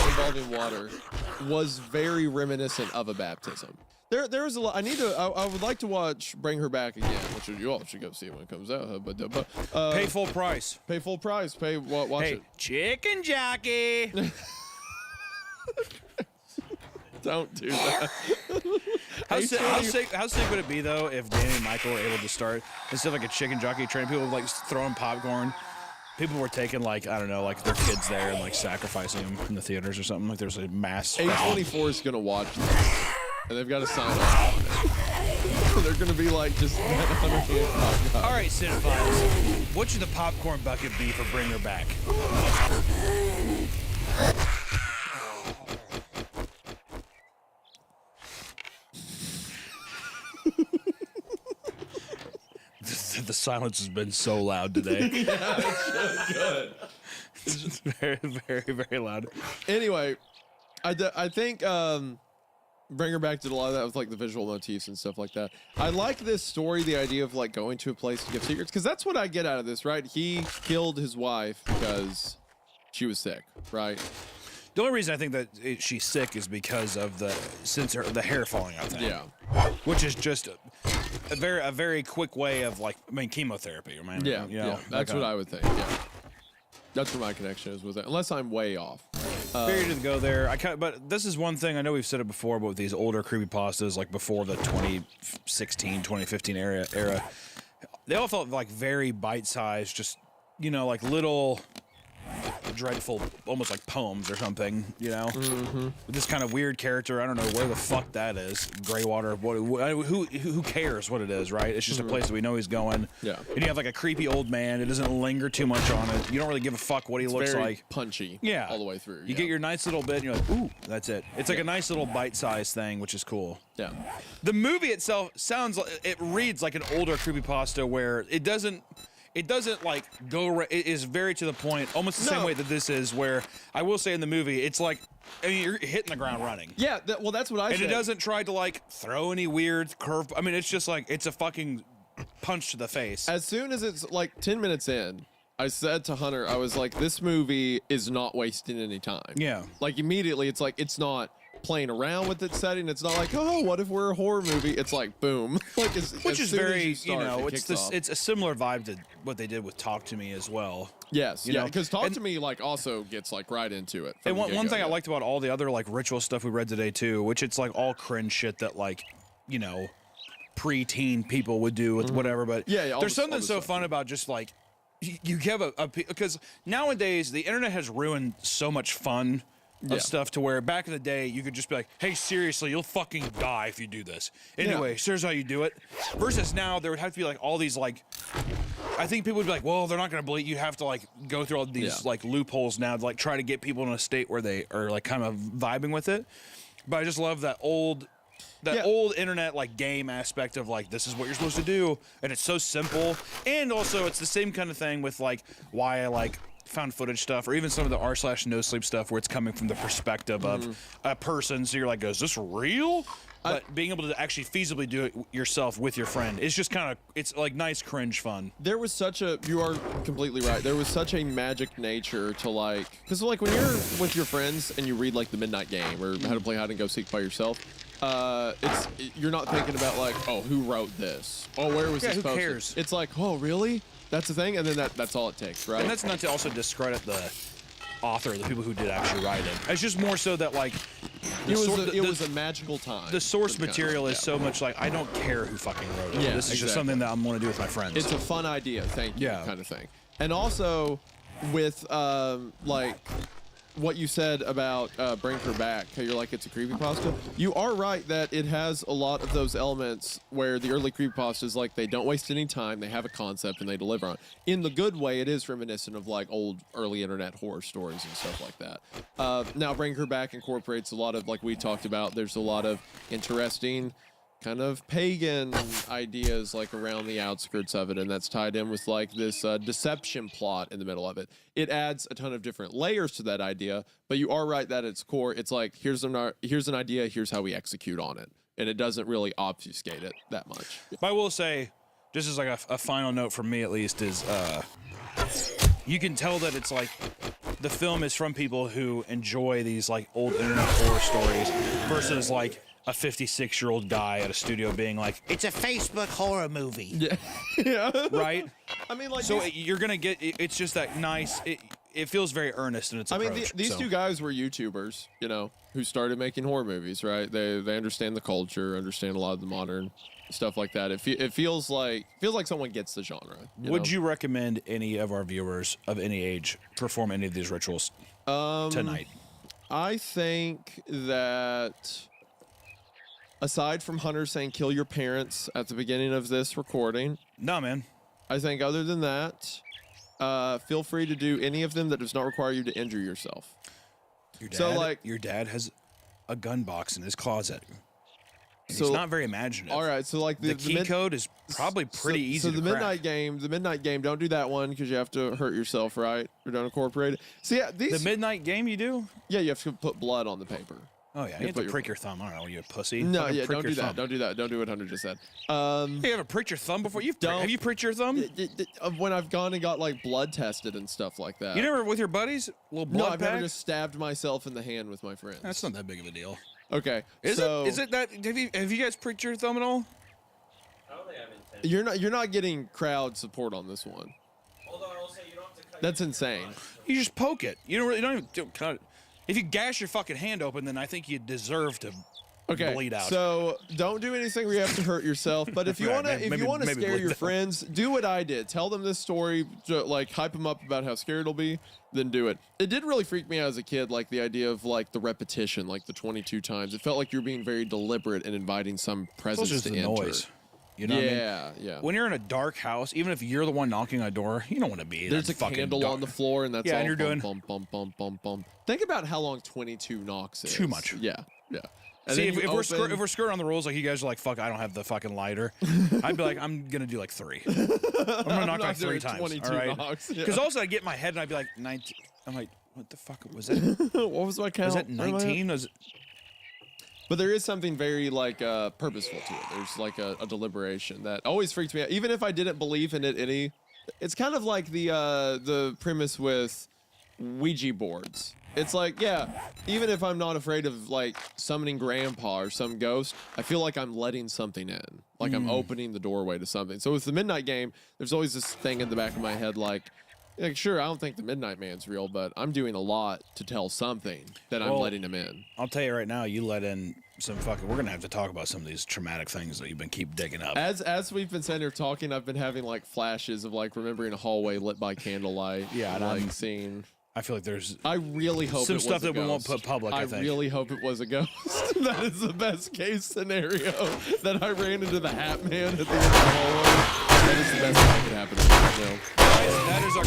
involving water was very reminiscent of a baptism. There was a lot. I would like to watch Bring Her Back again, which you all should go see when it comes out. But Pay full price. pay full price. Watch Hey, it. chicken jockey. Don't do that. How sick would it be though if Danny and Michael were able to start instead of like a chicken jockey train, people were, like throwing popcorn. People were taking like, I don't know, like their kids there and like sacrificing them in the theaters or something. Like there's a mass. A24 is gonna watch this, and they've got to sign off on it. They're gonna be like just All right, cinephiles, what should the popcorn bucket be for Bring Her Back? The silence has been so loud today. good. It's just very, very, very loud. Anyway, I think Bring Her Back did a lot of that with like the visual motifs and stuff like that. I like this story, the idea of like going to a place to give secrets, because that's what I get out of this, right? He killed his wife because she was sick, right? The only reason I think that she's sick is because of the hair falling out thing. Yeah. Which is just, a very quick way of like, I mean, chemotherapy. I mean, Yeah, you know, yeah. That's what I would think. Yeah, that's where my connection is with it. Unless I'm way off. figured to go there. But this is one thing I know we've said it before, but with these older creepypastas, like before the 2016, 2015 era, they all felt like very bite-sized, just like little dreadful, almost like poems or something, with this kind of weird character. I don't know where the fuck that is. Greywater. Who cares what it is, right? It's just a place that we know he's going. Yeah. And you have like a creepy old man. It doesn't linger too much on it. You don't really give a fuck what he looks Very like. punchy. Yeah. All the way through. You get your nice little bit, and you're like, ooh, that's it. It's like a nice little bite-sized thing, which is cool. Yeah. The movie itself it reads like an older creepypasta where it doesn't like go. It is very to the point, almost the same way that this is. Where I will say in the movie, it's like, I mean, you're hitting the ground running. Yeah. Well, that's what I said. And it doesn't try to like throw any weird curve. I mean, it's just like it's a fucking punch to the face. As soon as it's like 10 minutes in, I said to Hunter, I was like, this movie is not wasting any time. Yeah. Like immediately, it's like it's not playing around with its setting. It's not like, oh, what if we're a horror movie? It's like, boom. Like, Which is very, it it's kicks off. it's a similar vibe to what they did with Talk to Me as well. Yes, you know, because Talk and- to Me like also gets like right into it. And from the one thing I get-go, liked about all the other like ritual stuff we read today too, which it's like all cringe shit that like, pre-teen people would do with whatever. But Yeah, all there's the- all something the so stuff, fun about just like you have because nowadays the internet has ruined so much fun of Yeah. stuff to where back in the day you could just be like, hey, seriously, you'll fucking die if you do this. Anyway, here's how you do it. Versus now there would have to be like all these like, I think people would be like, well, they're not going to believe you have to like go through all these like loopholes now to like try to get people in a state where they are like kind of vibing with it. But I just love that old internet like game aspect of like, this is what you're supposed to do. And it's so simple. And also it's the same kind of thing with like why I like found footage stuff or even some of the r/no sleep stuff where it's coming from the perspective of a person. So you're like, is this real? But being able to actually feasibly do it yourself with your friend is just kind of, it's like nice cringe fun. There was such a, you are completely right. There was such a magic nature to like, because like when you're with your friends and you read like the Midnight Game or How to Play Hide and Go Seek by yourself, you're not thinking about like, oh, who wrote this? Oh, where was this who posted? cares? It's like, oh, really? That's the thing, and then that's all it takes, right? And that's not to also discredit the author, the people who did actually write it. It's just more so that like it was a magical time. the source for the material kind is of- so much like I don't care who fucking wrote it. Yeah, This is just exactly. something that I'm going to do with my friends. It's a fun idea, thank you, Yeah. kind of thing. And also with like what you said about Bring Her Back, how you're like, it's a creepypasta. You are right that it has a lot of those elements where the early creepypastas, like, they don't waste any time, they have a concept, and they deliver on it. In the good way, it is reminiscent of, like, old early internet horror stories and stuff like that. Now, Bring Her Back incorporates a lot of, like we talked about, there's a lot of interesting kind of pagan ideas like around the outskirts of it, and that's tied in with like this deception plot in the middle of it. It adds a ton of different layers to that idea, but you are right that at its core, it's like here's an idea, here's how we execute on it, and it doesn't really obfuscate it that much. But I will say, just as like a final note from me at least, is you can tell that it's like the film is from people who enjoy these like old internet horror stories versus like a 56-year-old guy at a studio being like, it's a Facebook horror movie. Yeah. Right? I mean, like, So you're going to get, it's just that nice, it feels very earnest in its approach. I mean, these two guys were YouTubers, who started making horror movies, right? They understand the culture, understand a lot of the modern stuff like that. It feels like someone gets the genre. Would you recommend any of our viewers of any age perform any of these rituals tonight? I think that aside from Hunter saying kill your parents at the beginning of this recording, No, man. I think other than that, feel free to do any of them that does not require you to injure yourself. Your dad has a gun box in his closet. And So- he's not very imaginative. All right, so like The key code is probably pretty easy So to the crack. midnight game, don't do that one because you have to hurt yourself, right? Or don't incorporate it. So yeah, The midnight game you do? yeah, you have to put blood on the paper. Oh, yeah. You have put to your- prick your thumb. I don't know, you a pussy. No, Fucking yeah, prick don't your do that. thumb. Don't do that. Don't do what Hunter just said. You ever pricked your thumb before? Don't. Have you pricked your thumb? When I've gone and got like blood tested and stuff like that. You never, with your buddies? Little blood No, I've pack? never just stabbed myself in the hand with my friends. That's not that big of a deal. Okay. Is so, it? Is it that? Have you guys pricked your thumb at all? I only have You're not getting crowd support on this one. That's insane. You just poke it. You don't even cut it. If you gash your fucking hand open, then I think you deserve to bleed out. So don't do anything where you have to hurt yourself. But if you Right, wanna, maybe scare bleed your out. friends, do what I did. Tell them this story, like hype them up about how scared it'll be. Then do it. It did really freak me out as a kid, like the idea of like the repetition, like the 22 times. It felt like you were being very deliberate in inviting some presence just to the enter. noise. You know what I mean? Yeah. When you're in a dark house, even if you're the one knocking on a door, you don't want to be in There's that a fucking candle dark. on the floor, and that's Yeah, all and you're doing- bum, bum, bum, bum, bum. Think about how long 22 knocks is. Too much. Yeah. And See, then if you we're open- skirting on the rules, like you guys are like, fuck, I don't have the fucking lighter. I'd be like, I'm gonna do like 3. I'm gonna knock not like 3 doing times. 22 all right? knocks, yeah. Because also I get in my head and I'd be like 19. I'm like, what the fuck was that? what was my count? Was that Where am I at? 19? Was But there is something very like purposeful to it. There's like a deliberation that always freaks me out. Even if I didn't believe in it any, it's kind of like the premise with Ouija boards. It's like, yeah, even if I'm not afraid of like summoning grandpa or some ghost, I feel like I'm letting something in. Like I'm opening the doorway to something. So with the Midnight Game, there's always this thing in the back of my head like sure, I don't think the Midnight Man's real, but I'm doing a lot to tell something that I'm Well, letting him in. I'll tell you right now, you let in some fucking. We're gonna have to talk about some of these traumatic things that you've been keep digging up. As we've been sitting here talking, I've been having like flashes of like remembering a hallway lit by candlelight. Yeah, and and like seeing. I feel like there's I really hope some it was stuff a that we won't ghost. put public, I think. really hope it was a ghost. That is the best case scenario. That I ran into the Hat Man at the end of the hallway. That is the best thing that could happen to me right now. Guys, that is our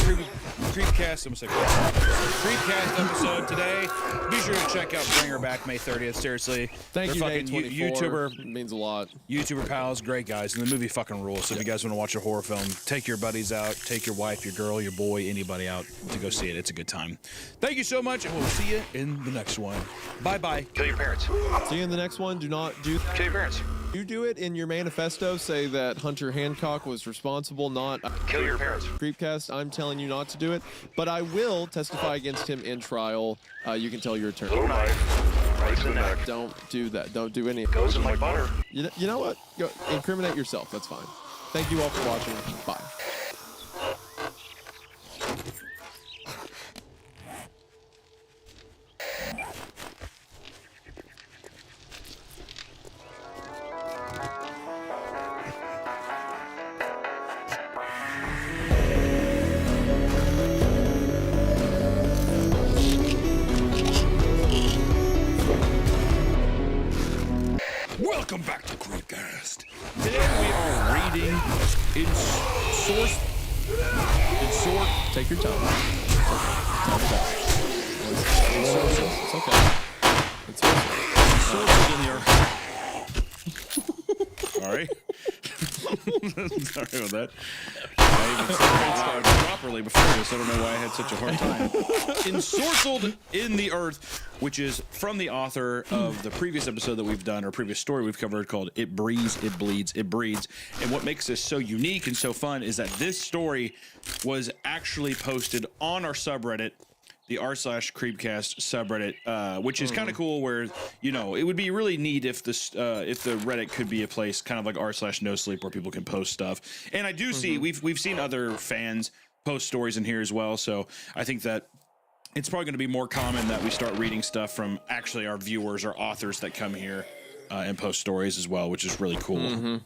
Creepcast. I'm gonna say Creepcast episode today. Be sure to check out Bring Her Back May 30th. Seriously, Thank they're you, fucking Day 24. It YouTuber means a lot. pals, great guys, and the movie fucking rules. So if you guys want to watch a horror film, take your buddies out, take your wife, your girl, your boy, anybody out to go see it. It's a good time. Thank you so much, and we'll see you in the next one. Bye bye. Kill your parents. See you in the next one. Do not do. Kill your parents. You do it in your manifesto. Say that Hunter Hancock was responsible, not. Kill your parents. Creepcast, I'm telling you not to do it, but I will testify against him in trial. You can tell your attorney. Blue knife. Right to the neck. Don't do that. Don't do any. Goes in like butter. You know what? Go incriminate yourself. That's fine. Thank you all for watching. Bye. Welcome back to Creepcast. Today we are reading in source. Take your time. It's okay. It's okay. Sources in the earth. Sorry. Sorry about that. I even started properly before this. I don't know why I had such a hard time. Ensorcelled in the Earth, which is from the author of the previous episode that we've done, or previous story we've covered called It Breathes, It Bleeds, It Breeds. And what makes this so unique and so fun is that this story was actually posted on our subreddit, the r/Creepcast subreddit, which is kind of cool. Where it would be really neat if the Reddit could be a place kind of like r/NoSleep where people can post stuff. And I do see we've seen other fans post stories in here as well. So I think that it's probably going to be more common that we start reading stuff from actually our viewers or authors that come here and post stories as well, which is really cool.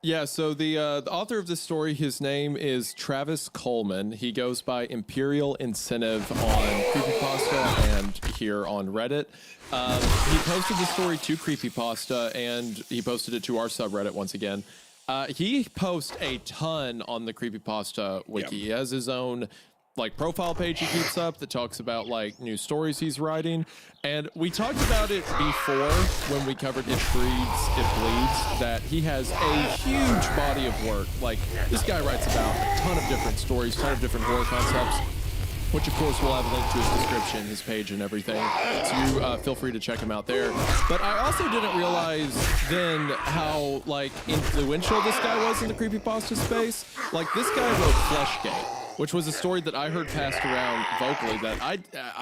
Yeah, so the author of this story, his name is Travis Coleman. He goes by Imperial Incentive on Creepypasta and here on Reddit. He posted the story to Creepypasta and he posted it to our subreddit once again. He posts a ton on the Creepypasta wiki. Yep. He has his own profile page he keeps up that talks about new stories he's writing. And we talked about it before when we covered It Breeds, It Bleeds, that he has a huge body of work. This guy writes about a ton of different stories, ton of different horror concepts, which of course we'll have a link to his description, his page and everything. So you feel free to check him out there. But I also didn't realize then how influential this guy was in the creepypasta space. This guy wrote Fleshgate. which was a story that I heard passed around vocally that I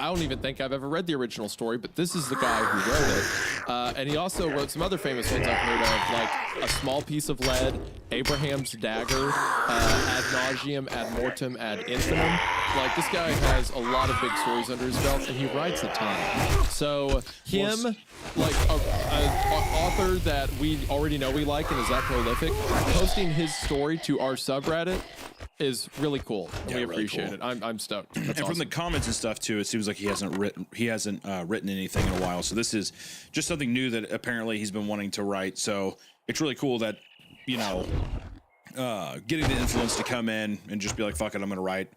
don't even think I've ever read the original story, but this is the guy who wrote it. And he also wrote some other famous ones I've heard of, like A Small Piece of Lead, Abraham's Dagger, Ad Nauseam, Ad Mortem, Ad Infinitum. Like, this guy has a lot of big stories under his belt, and he writes a ton. So him, like an author that we already know we like and is that prolific, posting his story to our subreddit is really cool. And we really appreciate cool. it. I'm stoked. That's And awesome. from the comments and stuff too, it seems like he hasn't written anything in a while. So this is just something new that apparently he's been wanting to write. So it's really cool that, you know, getting the influence to come in and just be like, fuck it, I'm gonna write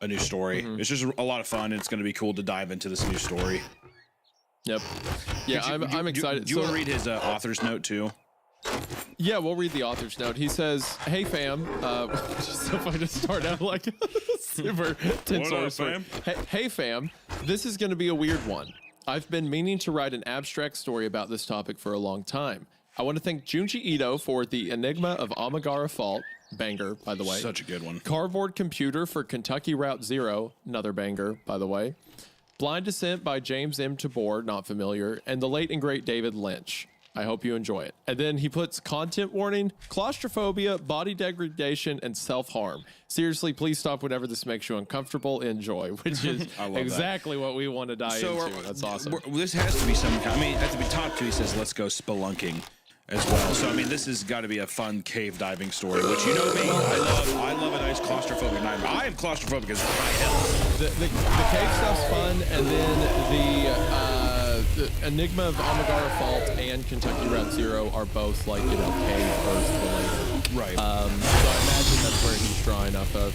a new story. It's just a lot of fun. And it's gonna be cool to dive into this new story. Yep. Yeah, I'm excited. Do you want to read his author's note too? Yeah, we'll read the author's note. He says, "Hey fam," which is so funny to start out like super tense. What up, fam? Hey fam, this is going to be a weird one. I've been meaning to write an abstract story about this topic for a long time. I want to thank Junji Ito for The Enigma of Amigara Fault, banger, by the way. Such a good one. Cardboard Computer for Kentucky Route Zero, another banger, by the way. Blind Descent by James M. Tabor, not familiar, and the late and great David Lynch. I hope you enjoy it. And then he puts content warning, claustrophobia, body degradation, and self-harm. Seriously, please stop whenever this makes you uncomfortable. Enjoy, which is exactly what we want to dive into. That's awesome. This has to be some kind. I mean, at the top two, he says, "Let's go spelunking." As well, so I mean, this has got to be a fun cave diving story, which you know me, I love a nice claustrophobic night. I am claustrophobic as hell. The cave stuff's fun, and then the Enigma of Amigara Fault and Kentucky Route Zero are both like, you know, cave Earth related. Right. So I imagine that's where he's drawing off of.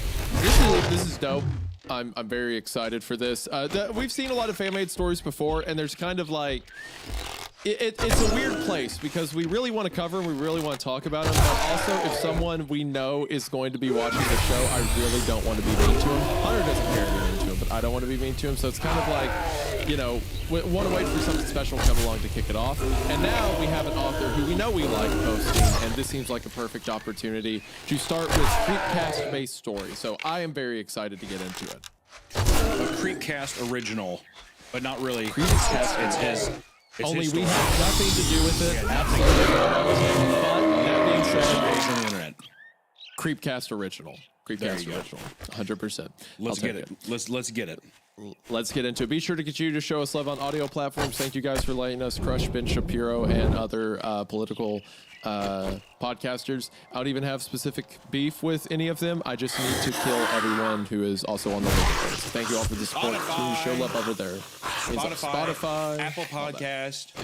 This is dope. I'm very excited for this. We've seen a lot of fan-made stories before, and there's kind of like it's a weird place because we really want to cover them, we really want to talk about them, but also if someone we know is going to be watching the show, I really don't want to be mean to him. Hunter doesn't care to be mean to him, but I don't want to be mean to him, so it's kind of like, you know, we want to wait for something special to come along to kick it off. And now we have an author who we know we like posting, and this seems like a perfect opportunity to start with Creepcast-based story. So I am very excited to get into it. A Creepcast original, but not really. It's his. It's Only his we story. have nothing to do with it. Absolutely. But that being said, Based on the internet. Creepcast original. There Creepcast you go. original. 100%. Let's get it. Let's get it. Let's get into it. Be sure to continue to show us love on audio platforms. Thank you guys for letting us crush Ben Shapiro and other political podcasters. I don't even have specific beef with any of them. I just need to kill everyone who is also on the list. So thank you all for the support. Continue to show love over there. Spotify, Apple Podcast,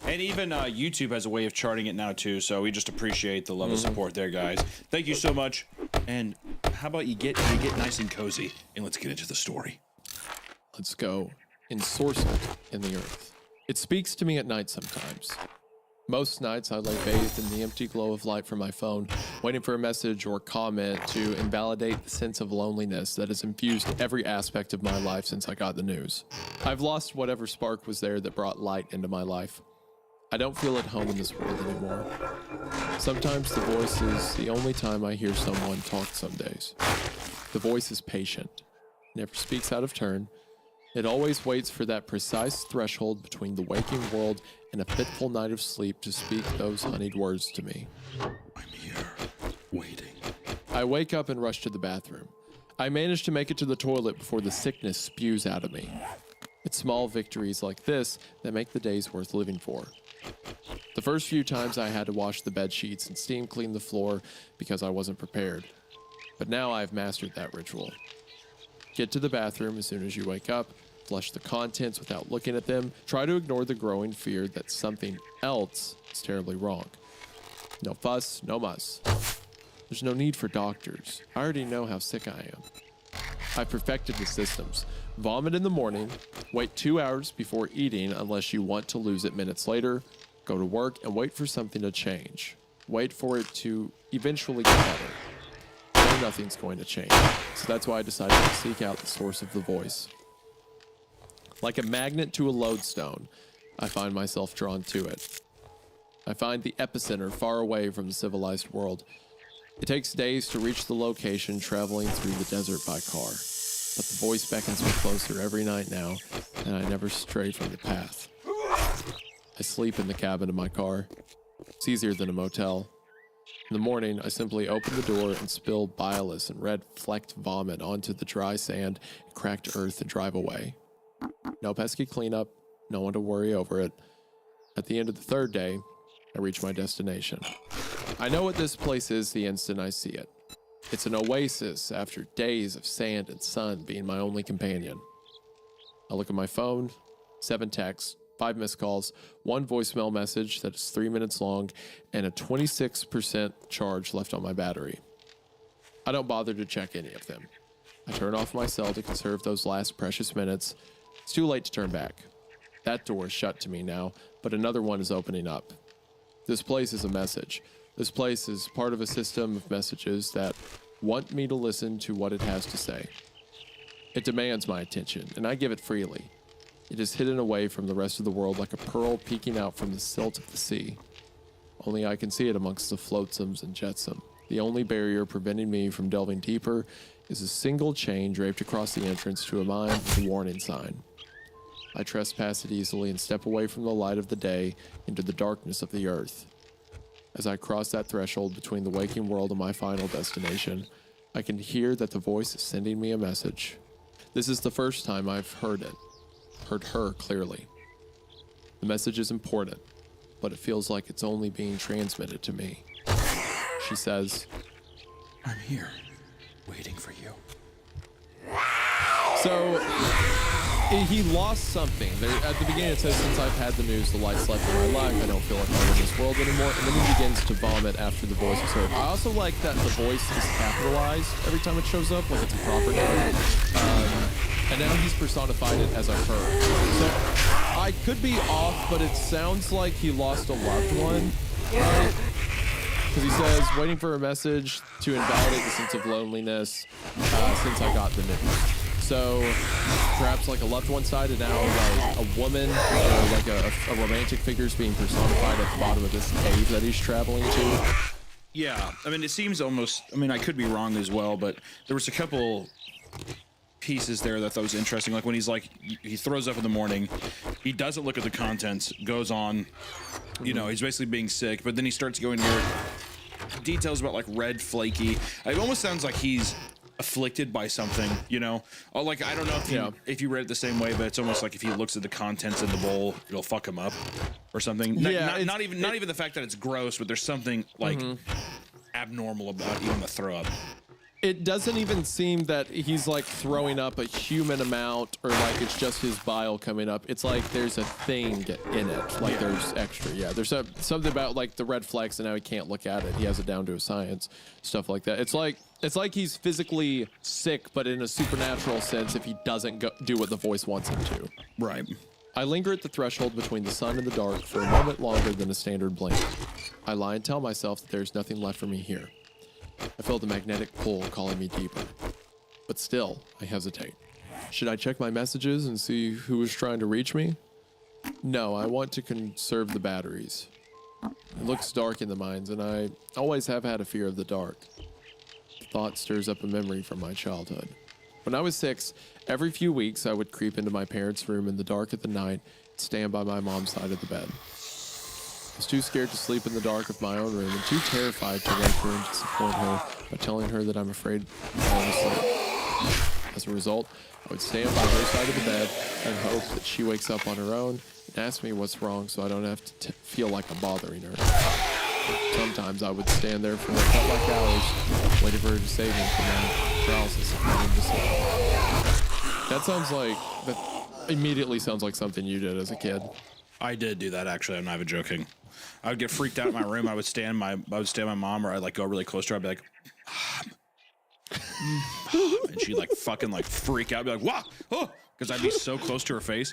and even YouTube has a way of charting it now too. So we just appreciate the love and support there, guys. Thank you so much. And how about you get nice and cozy and let's get into the story. Let's go. Ensorcelled in the earth. It speaks to me at night sometimes. Most nights I lay bathed in the empty glow of light from my phone, waiting for a message or comment to invalidate the sense of loneliness that has infused every aspect of my life since I got the news. I've lost whatever spark was there that brought light into my life. I don't feel at home in this world anymore. Sometimes the voice is the only time I hear someone talk some days. The voice is patient, never speaks out of turn. It always waits for that precise threshold between the waking world and a fitful night of sleep to speak those honeyed words to me. I'm here, waiting. I wake up and rush to the bathroom. I manage to make it to the toilet before the sickness spews out of me. It's small victories like this that make the days worth living for. The first few times I had to wash the bed sheets and steam clean the floor because I wasn't prepared. But now I've mastered that ritual. Get to the bathroom as soon as you wake up, flush the contents without looking at them, try to ignore the growing fear that something else is terribly wrong. No fuss, no muss. There's no need for doctors. I already know how sick I am. I've perfected the systems. Vomit in the morning, wait 2 hours before eating unless you want to lose it minutes later, go to work and wait for something to change. Wait for it to eventually get better. Nothing's going to change. So that's why I decided to seek out the source of the voice. Like a magnet to a lodestone, I find myself drawn to it. I find the epicenter far away from the civilized world. It takes days to reach the location traveling through the desert by car, but the voice beckons me closer every night now, and I never stray from the path. I sleep in the cabin of my car. It's easier than a motel. In the morning, I simply open the door and spill bilious and red flecked vomit onto the dry sand and cracked earth and drive away. No pesky cleanup, no one to worry over it. At the end of the third day, I reach my destination. I know what this place is the instant I see it. It's an oasis after days of sand and sun being my only companion. I look at my phone, 7 texts, 5 missed calls, 1 voicemail message that is 3 minutes long, and a 26% charge left on my battery. I don't bother to check any of them. I turn off my cell to conserve those last precious minutes. It's too late to turn back. That door is shut to me now, but another one is opening up. This place is a message. This place is part of a system of messages that want me to listen to what it has to say. It demands my attention, and I give it freely. It is hidden away from the rest of the world like a pearl peeking out from the silt of the sea. Only I can see it amongst the floatsomes and jetsam. The only barrier preventing me from delving deeper is a single chain draped across the entrance to a mine with a warning sign. I trespass it easily and step away from the light of the day into the darkness of the earth. As I cross that threshold between the waking world and my final destination, I can hear that the voice is sending me a message. This is the first time I've heard it. Heard her clearly. The message is important, but it feels like it's only being transmitted to me. She says, I'm here, waiting for you. So, he lost something. At the beginning it says, since I've had the news, the lights left in my life, I don't feel like I'm in this world anymore. And then he begins to vomit after the voice is heard. I also like that the voice is capitalized every time it shows up, like it's a proper name. And now he's personified it as a her. So I could be off, but it sounds like he lost a loved one, right? Because he says, waiting for a message to invalidate the sense of loneliness since I got the news. So perhaps like a loved one side, and now like a woman or like a romantic figure is being personified at the bottom of this cave that he's traveling to. Yeah, I mean, it seems almost, I mean, I could be wrong as well, but there was a couple pieces there that I thought was interesting. Like when he's like, he throws up in the morning, he doesn't look at the contents, goes on, you know, he's basically being sick, but then he starts going into details about like red flaky. It almost sounds like he's afflicted by something, you know. Oh, like I don't know if you read it the same way, but it's almost like if he looks at the contents in the bowl, it'll fuck him up or something. Yeah, not even the fact that it's gross, but there's something like abnormal about even the throw up. It doesn't even seem that he's like throwing up a human amount or like it's just his bile coming up. It's like there's a thing in it, like there's extra. Yeah, there's something about like the red flags and now he can't look at it. He has it down to a science, stuff like that. It's like he's physically sick, but in a supernatural sense if he doesn't do what the voice wants him to. Right. I linger at the threshold between the sun and the dark for a moment longer than a standard blink. I lie and tell myself that there's nothing left for me here. I feel the magnetic pull calling me deeper. But still, I hesitate. Should I check my messages and see who is trying to reach me? No, I want to conserve the batteries. It looks dark in the mines, and I always have had a fear of the dark. The thought stirs up a memory from my childhood. When I was 6, every few weeks I would creep into my parents' room in the dark of the night and stand by my mom's side of the bed. I was too scared to sleep in the dark of my own room and too terrified to wake her and disappoint her by telling her that I'm afraid of falling asleep. As a result, I would stand by her side of the bed and hope that she wakes up on her own and ask me what's wrong so I don't have to feel like I'm bothering her. Sometimes I would stand there for what felt like hours, waiting for her to save me from my paralysis of having to sleep. That immediately sounds like something you did as a kid. I did do that actually. I'm not even joking. I would get freaked out in my room. I would stand my mom, or I'd like go really close to her. I'd be like, and she'd like fucking like freak out. I'd be like, "Wow!" Oh, because I'd be so close to her face.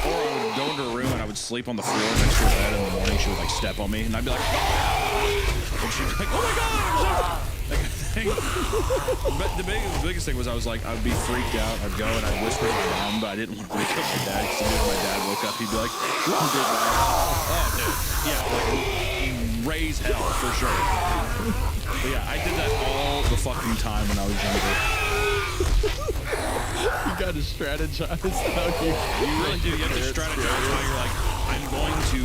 Or I would go into her room and I would sleep on the floor next to her bed. In the morning, she would like step on me, and I'd be like, and she'd be like, "Oh my god!" But the biggest thing was I would be freaked out. I'd go and I'd whisper to my mom, but I didn't want to wake up my dad because if my dad woke up, he'd be like, "What did that?" Oh, dude, yeah, like raise hell for sure. But yeah, I did that all the fucking time when I was younger. You gotta strategize how you really do. You have to strategize how you're like, I'm going to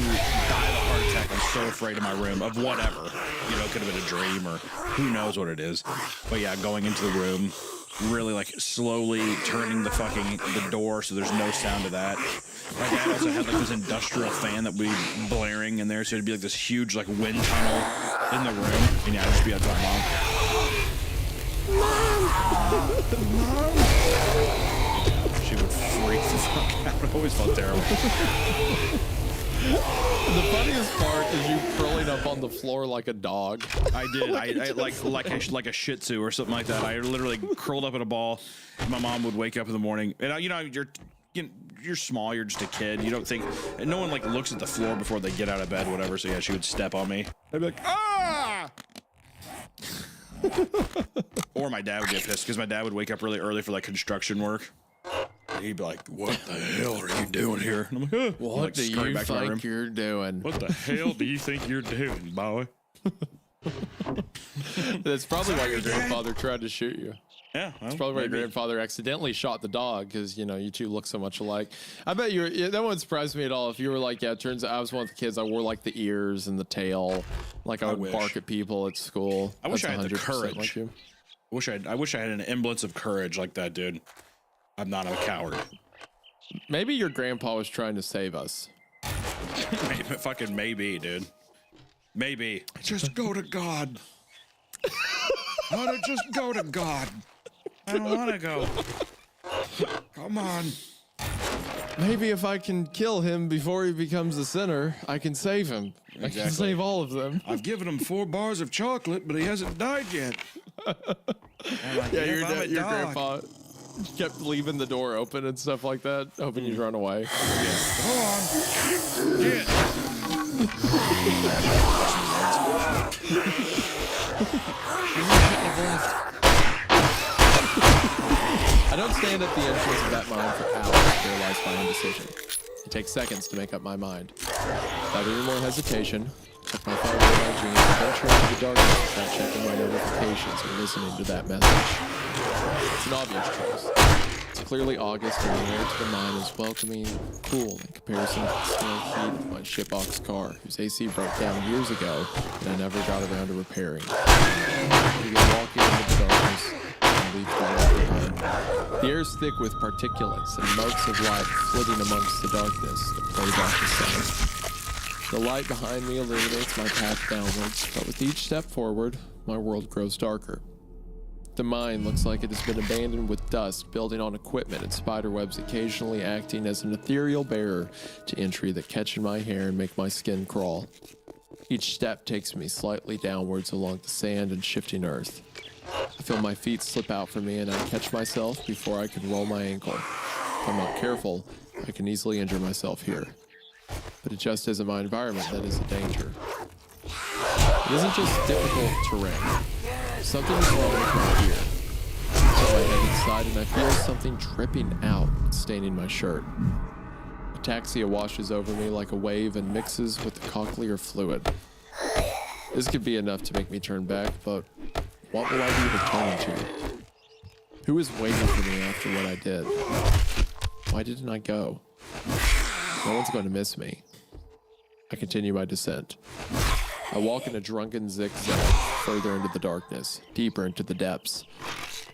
die of a heart attack. I'm so afraid of my room, of whatever. You know, it could have been a dream or who knows what it is. But yeah, going into the room, really like slowly turning the door so there's no sound of that. My dad also had like this industrial fan that would be blaring in there, so it'd be like this huge like wind tunnel in the room. And yeah, I'd just be outside, Mom. She would freak the fuck out. It always felt terrible. The funniest part is you curling up on the floor like a dog. I did. I like a Shih Tzu or something like that. I literally curled up in a ball. My mom would wake up in the morning, and you're small. You're just a kid. You don't think, and no one like looks at the floor before they get out of bed, whatever. So yeah, she would step on me. I'd be like, ah. Or my dad would get pissed because my dad would wake up really early for like construction work. He'd be like, "What the hell are you doing here?" And I'm like, "What What do you think you're doing? What the hell do you think you're doing, boy?" That's probably why your grandfather tried to shoot you. Yeah, It's probably why your grandfather accidentally shot the dog because, you know, you two look so much alike. I bet that wouldn't surprise me at all if you were like, yeah, it turns out I was one of the kids. I wore like the ears and the tail. Like I would bark at people at school. I wish That's I had the 100% courage. Like you. I wish I had an semblance of courage like that, dude. I'm not a coward. Maybe your grandpa was trying to save us. Maybe, dude. Maybe. Just go to God. I want to just go to God. I don't want to go. Come on. Maybe if I can kill him before he becomes a sinner, I can save him. I can Exactly. save all of them. I've given him 4 bars of chocolate, but he hasn't died yet. Yeah, your grandpa kept leaving the door open and stuff like that, hoping you'd run away. Go on. Get. I don't stand at the entrance of that mine for hours to realize my indecision. It takes seconds to make up my mind. Without any more hesitation, check my phone with my jeans and venture into the darkness without checking my notifications or listening to that message. It's an obvious choice. It's clearly August and the air to the mine is welcoming, cool in comparison to the stale heat of my shitbox car, whose AC broke down years ago and I never got around to repairing. I begin walking into the darkness and leave the world behind. The air is thick with particulates and motes of light flitting amongst the darkness that plays off the sun. The light behind me illuminates my path downwards, but with each step forward, my world grows darker. The mine looks like it has been abandoned with dust building on equipment and spiderwebs occasionally acting as an ethereal barrier to entry that catch in my hair and make my skin crawl. Each step takes me slightly downwards along the sand and shifting earth. I feel my feet slip out from me and I catch myself before I can roll my ankle. If I'm not careful, I can easily injure myself here. But it just isn't my environment that is a danger. It isn't just difficult terrain. Something is wrong with my ear. So I head inside and I feel something dripping out, staining my shirt. Ataxia washes over me like a wave and mixes with the cochlear fluid. This could be enough to make me turn back, but what will I be returning to? Who is waiting for me after what I did? Why didn't I go? No one's going to miss me. I continue my descent. I walk in a drunken zigzag further into the darkness, deeper into the depths.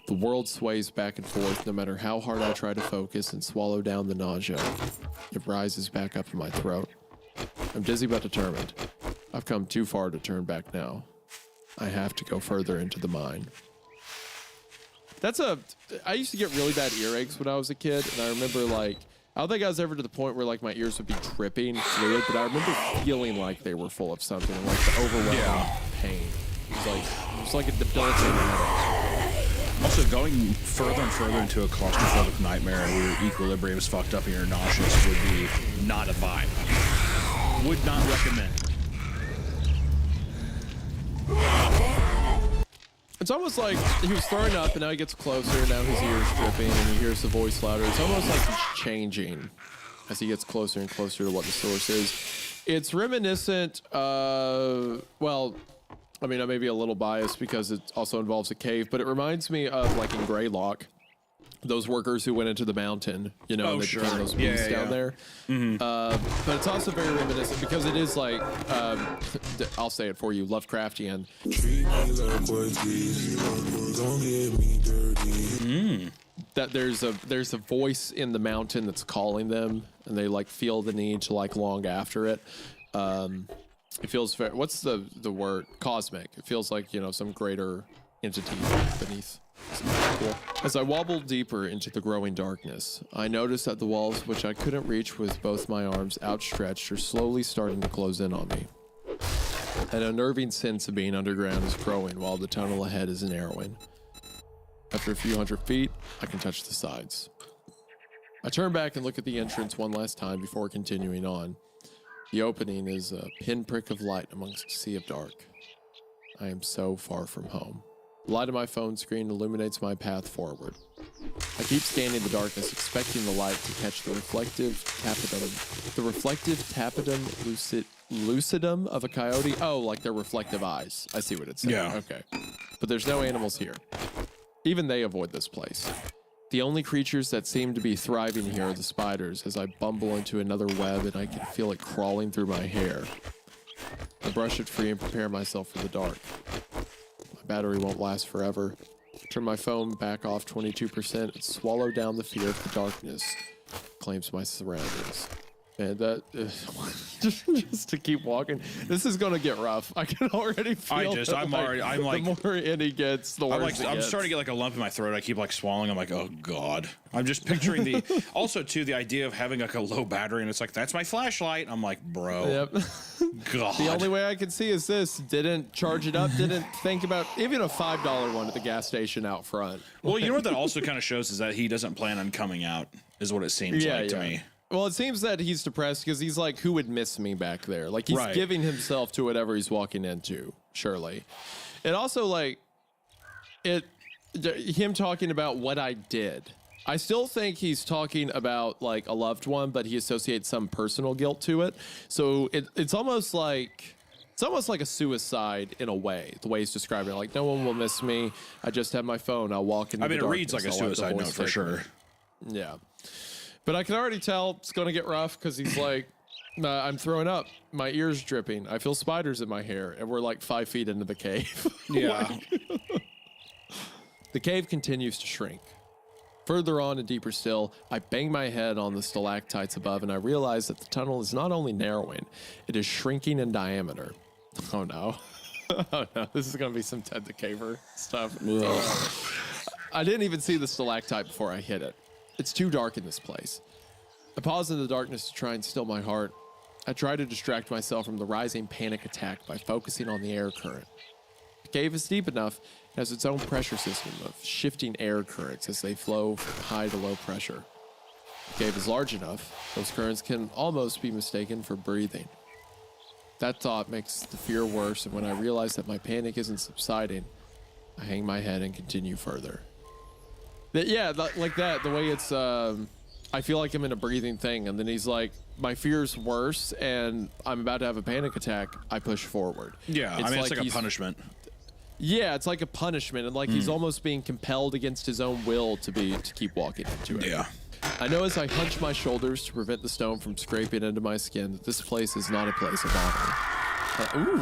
The world sways back and forth no matter how hard I try to focus and swallow down the nausea. It rises back up in my throat. I'm dizzy but determined. I've come too far to turn back now. I have to go further into the mine. I used to get really bad earaches when I was a kid, and I remember I don't think I was ever to the point where my ears would be dripping fluid, but I remember feeling like they were full of something, like the overwhelming pain. It was like a debilitating headache. Also, going further and further into a claustrophobic nightmare where your equilibrium is fucked up and you're nauseous would be not a vibe. Would not recommend. It's almost like he was throwing up and now he gets closer, now his ears dripping and he hears the voice louder. It's almost like he's changing as he gets closer and closer to what the source is. It's reminiscent, I mean, I may be a little biased because it also involves a cave, but it reminds me of like in Greylock, those workers who went into the mountain, you know, Oh, and they sure. became those Yeah, beasts yeah, down yeah. there. But it's also very reminiscent because it is like, I'll say it for you, Lovecraftian. That there's a voice in the mountain that's calling them, and they like feel the need to like long after it. It feels very, what's the word? Cosmic. It feels like, you know, some greater entity beneath. Cool. As I wobbled deeper into the growing darkness, I noticed that the walls, which I couldn't reach with both my arms outstretched, are slowly starting to close in on me. An unnerving sense of being underground is growing while the tunnel ahead is narrowing. After a few hundred feet, I can touch the sides. I turn back and look at the entrance one last time before continuing on. The opening is a pinprick of light amongst a sea of dark. I am so far from home. The light of my phone screen illuminates my path forward. I keep scanning the darkness, expecting the light to catch the reflective tapetum lucidum of a coyote. Oh, like their reflective eyes. I see what it's saying. Yeah. Okay. But there's no animals here. Even they avoid this place. The only creatures that seem to be thriving here are the spiders as I bumble into another web and I can feel it crawling through my hair. I brush it free and prepare myself for the dark. My battery won't last forever. Turn my phone back off 22% and swallow down the fear of the darkness claims my surroundings. And that just to keep walking, this is gonna get rough. I can already feel. I'm like, the more in he gets, the worse. I'm starting to get like a lump in my throat. I keep like swallowing. I'm like, oh god. I'm just picturing the also too the idea of having like a low battery and it's like that's my flashlight. I'm like, bro. Yep. God. The only way I can see is this. Didn't charge it up. Didn't think about even a $5 one at the gas station out front. Well, you know what that also kind of shows is that he doesn't plan on coming out. Is what it seems like to me. Well, it seems that he's depressed because he's like, who would miss me back there? Like, he's giving himself to whatever he's walking into, surely. And also, like, him talking about what I did. I still think he's talking about, like, a loved one, but he associates some personal guilt to it. So it's almost like a suicide in a way, the way he's describing it. Like, no one will miss me. I just have my phone. I'll walk into the darkness. It reads like a suicide note for sure. Yeah. But I can already tell it's going to get rough because he's like, I'm throwing up. My ear's dripping. I feel spiders in my hair. And we're like 5 feet into the cave. Yeah. The cave continues to shrink. Further on and deeper still, I bang my head on the stalactites above and I realize that the tunnel is not only narrowing, it is shrinking in diameter. Oh no. Oh no. This is going to be some Ted the Caver stuff. I didn't even see the stalactite before I hit it. It's too dark in this place. I pause in the darkness to try and still my heart. I try to distract myself from the rising panic attack by focusing on the air current. The cave is deep enough, it has its own pressure system of shifting air currents as they flow from high to low pressure. The cave is large enough, those currents can almost be mistaken for breathing. That thought makes the fear worse, and when I realize that my panic isn't subsiding, I hang my head and continue further. Yeah, like that, the way it's, I feel like I'm in a breathing thing, and then he's like, my fear's worse, and I'm about to have a panic attack, I push forward. Yeah, it's like a punishment. Yeah, it's like a punishment, and like he's almost being compelled against his own will to keep walking into it. Yeah. I know as I hunch my shoulders to prevent the stone from scraping into my skin that this place is not a place of honor. Ooh,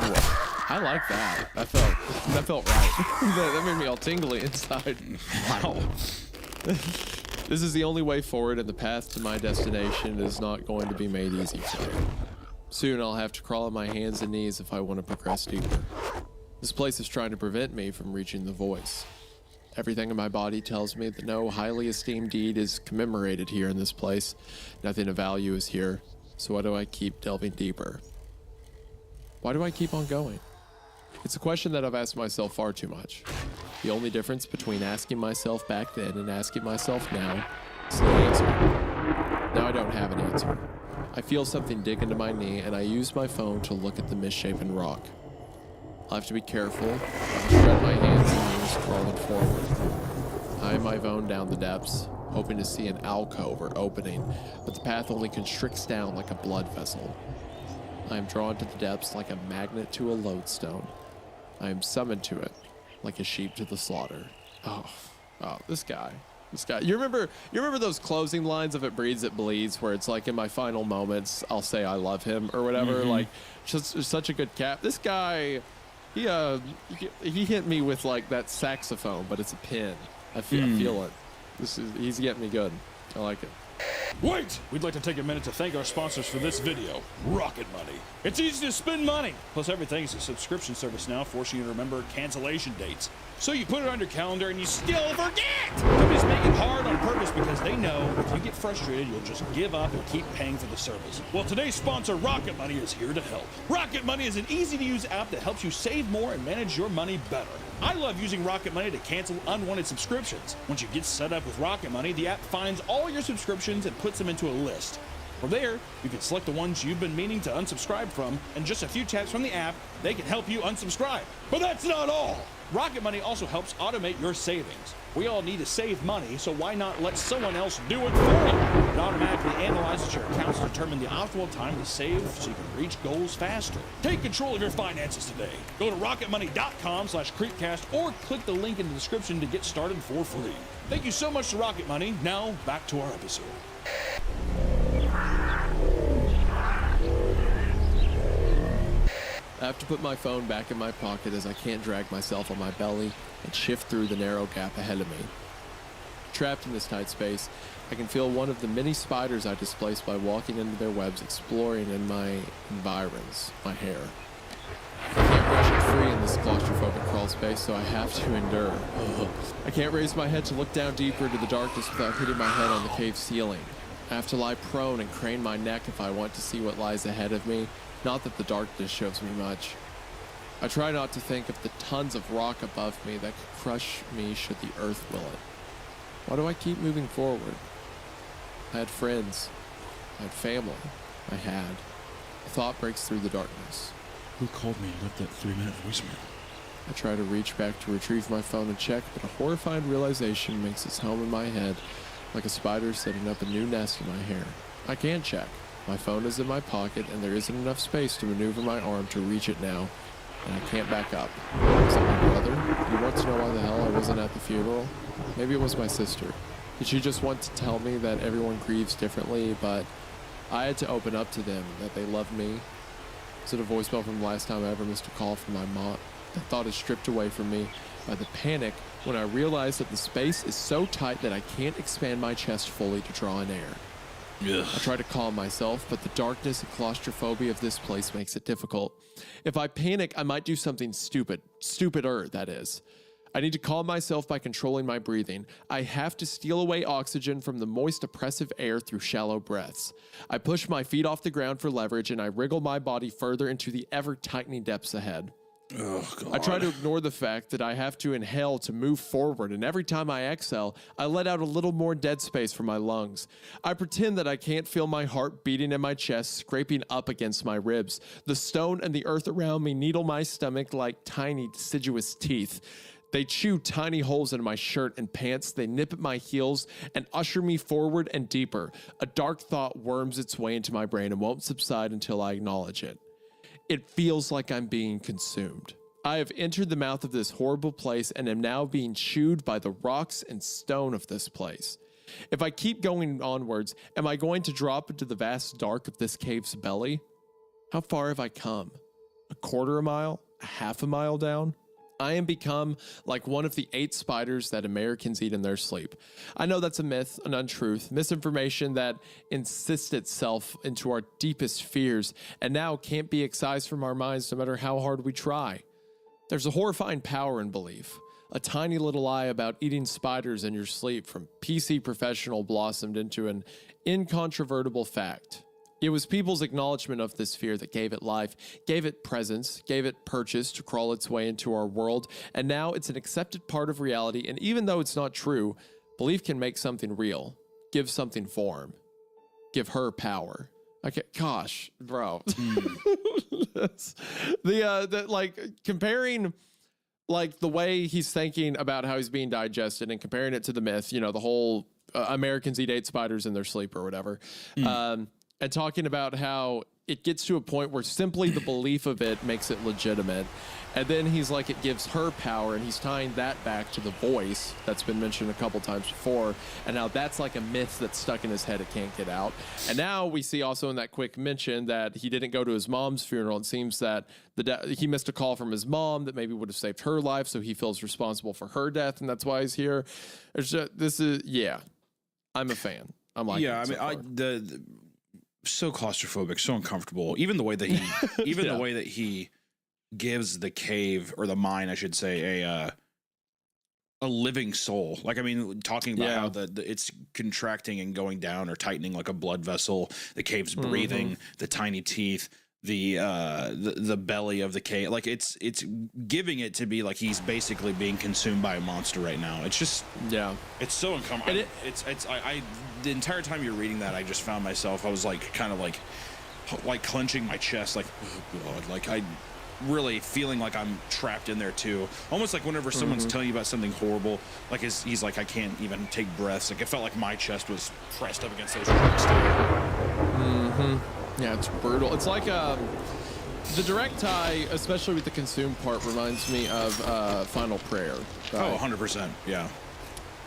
I like that. That felt right. that made me all tingly inside. Wow. This is the only way forward, and the path to my destination is not going to be made easy for me. Soon I'll have to crawl on my hands and knees if I want to progress deeper. This place is trying to prevent me from reaching the voice. Everything in my body tells me that no highly esteemed deed is commemorated here in this place. Nothing of value is here. So why do I keep delving deeper? Why do I keep on going? It's a question that I've asked myself far too much. The only difference between asking myself back then and asking myself now is the answer. Now I don't have an answer. I feel something dig into my knee, and I use my phone to look at the misshapen rock. I'll have to be careful. I'll spread my hands and knees crawling forward. I my phone down the depths, hoping to see an alcove or opening, but the path only constricts down like a blood vessel. I am drawn to the depths like a magnet to a lodestone. I am summoned to it, like a sheep to the slaughter. Oh, this guy. You remember those closing lines of It Breeds, It Bleeds, where it's like in my final moments, I'll say I love him or whatever. Like, just such a good cap. This guy, he hit me with like that saxophone, but it's a pin. I feel it. He's getting me good. I like it. Wait! We'd like to take a minute to thank our sponsors for this video, Rocket Money. It's easy to spend money. Plus, everything's a subscription service now, forcing you to remember cancellation dates. So you put it on your calendar and you still forget! Companies make it hard on purpose because they know if you get frustrated, you'll just give up and keep paying for the service. Well, today's sponsor, Rocket Money, is here to help. Rocket Money is an easy-to-use app that helps you save more and manage your money better. I love using Rocket Money to cancel unwanted subscriptions. Once you get set up with Rocket Money, the app finds all your subscriptions and puts them into a list. From there, you can select the ones you've been meaning to unsubscribe from, and just a few taps from the app, they can help you unsubscribe. But that's not all! Rocket Money also helps automate your savings. We all need to save money, so why not let someone else do it for you? It automatically analyzes your accounts to determine the optimal time to save so you can reach goals faster. Take control of your finances today. Go to rocketmoney.com/creepcast or click the link in the description to get started for free. Thank you so much to Rocket Money. Now, back to our episode. I have to put my phone back in my pocket as I can't drag myself on my belly and shift through the narrow gap ahead of me. Trapped in this tight space, I can feel one of the many spiders I displaced by walking into their webs exploring in my environs, my hair. I can't rush it free in this claustrophobic crawl space, so I have to endure. I can't raise my head to look down deeper into the darkness without hitting my head on the cave ceiling. I have to lie prone and crane my neck if I want to see what lies ahead of me. Not that the darkness shows me much. I try not to think of the tons of rock above me that could crush me should the earth will it. Why do I keep moving forward? I had friends. I had family. A thought breaks through the darkness. Who called me and left that 3-minute voicemail? I try to reach back to retrieve my phone and check, but a horrifying realization makes its home in my head, like a spider setting up a new nest in my hair. I can't check. My phone is in my pocket, and there isn't enough space to maneuver my arm to reach it now, and I can't back up. Is that my brother? Do you want to know why the hell I wasn't at the funeral? Maybe it was my sister. Did she just want to tell me that everyone grieves differently, but I had to open up to them, that they loved me? Is it a voicemail from the last time I ever missed a call from my mom? That thought is stripped away from me by the panic when I realize that the space is so tight that I can't expand my chest fully to draw in air. Ugh. I try to calm myself, but the darkness and claustrophobia of this place makes it difficult. If I panic, I might do something stupid. Stupider, that is. I need to calm myself by controlling my breathing. I have to steal away oxygen from the moist, oppressive air through shallow breaths. I push my feet off the ground for leverage, and I wriggle my body further into the ever-tightening depths ahead. Oh, God. I try to ignore the fact that I have to inhale to move forward, and every time I exhale, I let out a little more dead space from my lungs. I pretend that I can't feel my heart beating in my chest, scraping up against my ribs. The stone and the earth around me needle my stomach like tiny, deciduous teeth. They chew tiny holes in my shirt and pants. They nip at my heels and usher me forward and deeper. A dark thought worms its way into my brain and won't subside until I acknowledge it. It feels like I'm being consumed. I have entered the mouth of this horrible place and am now being chewed by the rocks and stone of this place. If I keep going onwards, am I going to drop into the vast dark of this cave's belly? How far have I come? A quarter a mile? A half a mile down? I am become like one of the 8 spiders that Americans eat in their sleep. I know that's a myth, an untruth, misinformation that insists itself into our deepest fears and now can't be excised from our minds no matter how hard we try. There's a horrifying power in belief. A tiny little lie about eating spiders in your sleep from PC professional blossomed into an incontrovertible fact. It was people's acknowledgement of this fear that gave it life, gave it presence, gave it purchase to crawl its way into our world, and now it's an accepted part of reality, and even though it's not true, belief can make something real, give something form, give her power. Okay, gosh, bro. Like, comparing, like, the way he's thinking about how he's being digested and comparing it to the myth, you know, the whole Americans eat 8 spiders in their sleep or whatever, and talking about how it gets to a point where simply the belief of it makes it legitimate. And then he's like, it gives her power, and he's tying that back to the voice that's been mentioned a couple times before. And now that's like a myth that's stuck in his head, it can't get out. And now we see also in that quick mention that he didn't go to his mom's funeral. It seems that he missed a call from his mom that maybe would have saved her life, so he feels responsible for her death, and that's why he's here. I'm a fan. I'm like, yeah, I mean, the so claustrophobic, so uncomfortable. Even the way that he, the way that he gives the cave, or the mine, I should say, a living soul. Like, I mean, talking about how it's contracting and going down or tightening like a blood vessel. The cave's breathing, the tiny teeth, the belly of the cave. Like, it's giving it to be like he's basically being consumed by a monster right now. It's just it's so uncomfortable. I the entire time you're reading that, I just found myself, I was like kind of like clenching my chest, like, oh God, like I really feeling like I'm trapped in there too. Almost like whenever someone's telling you about something horrible, like he's like, I can't even take breaths. Like, it felt like my chest was pressed up against those rocks too. Yeah, it's brutal. It's like the direct tie, especially with the consume part, reminds me of Final Prayer. Oh, 100%. Yeah.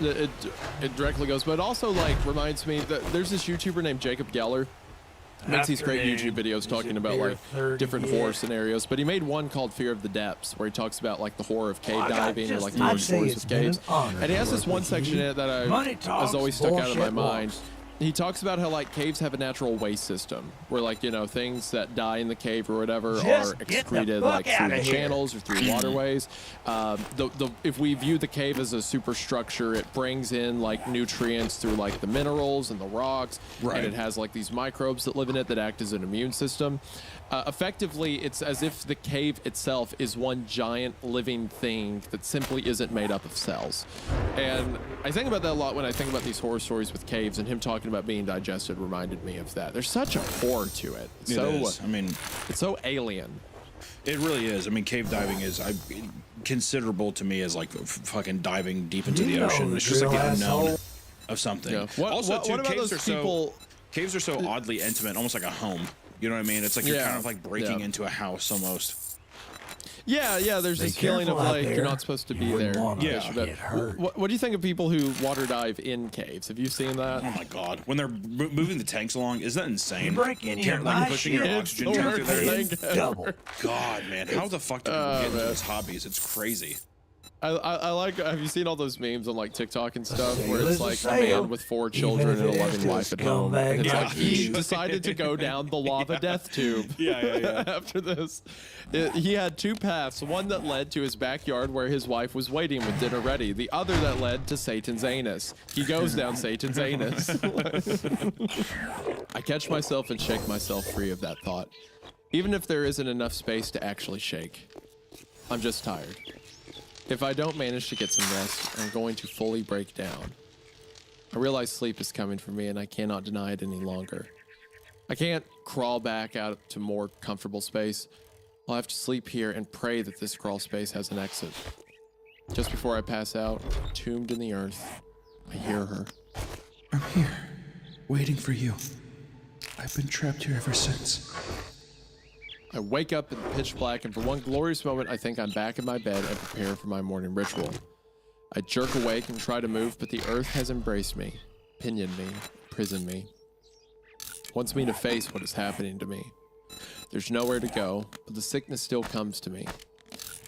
It directly goes, but it also like reminds me that there's this YouTuber named Jacob Geller. Makes these great YouTube videos talking about like different horror scenarios, but he made one called Fear of the Depths, where he talks about like the horror of cave diving or like the stories of caves. And he has this one section in it that has always stuck out of my mind. He talks about how like caves have a natural waste system where like, you know, things that die in the cave or whatever are excreted like through the channels or through waterways. If we view the cave as a superstructure, it brings in like nutrients through like the minerals and the rocks, and it has like these microbes that live in it that act as an immune system. Effectively, it's as if the cave itself is one giant living thing that simply isn't made up of cells. And I think about that a lot when I think about these horror stories with caves, and him talking about being digested reminded me of that. There's such a horror to it. It's it's so alien. It really is. I mean, cave diving is considerable to me as like fucking diving deep into the ocean. It's just like the unknown of something. Yeah. Caves are so oddly intimate, almost like a home. You know what I mean? It's like you're kind of like breaking into a house almost. Yeah, there's this feeling of like you're not supposed to be there. What do you think of people who water dive in caves? Have you seen that? Oh my God! When they're moving the tanks along, is that insane? Break any of my pushing your oxygen tank through there. Double. God, man, how the fuck do people get into those hobbies? It's crazy. I like, have you seen all those memes on like TikTok and stuff where it's like a man with 4 children and a loving wife at home, and it's like he decided to go down the lava death tube after this. He had 2 paths, one that led to his backyard where his wife was waiting with dinner ready, the other that led to Satan's anus. He goes down Satan's anus. I catch myself and shake myself free of that thought, even if there isn't enough space to actually shake. I'm just tired. If I don't manage to get some rest, I'm going to fully break down. I realize sleep is coming for me, and I cannot deny it any longer. I can't crawl back out to more comfortable space. I'll have to sleep here and pray that this crawl space has an exit. Just before I pass out, entombed in the earth, I hear her. I'm here, waiting for you. I've been trapped here ever since. I wake up in the pitch black, and for one glorious moment, I think I'm back in my bed and prepare for my morning ritual. I jerk awake and try to move, but the earth has embraced me, pinioned me, imprisoned me. It wants me to face what is happening to me. There's nowhere to go, but the sickness still comes to me.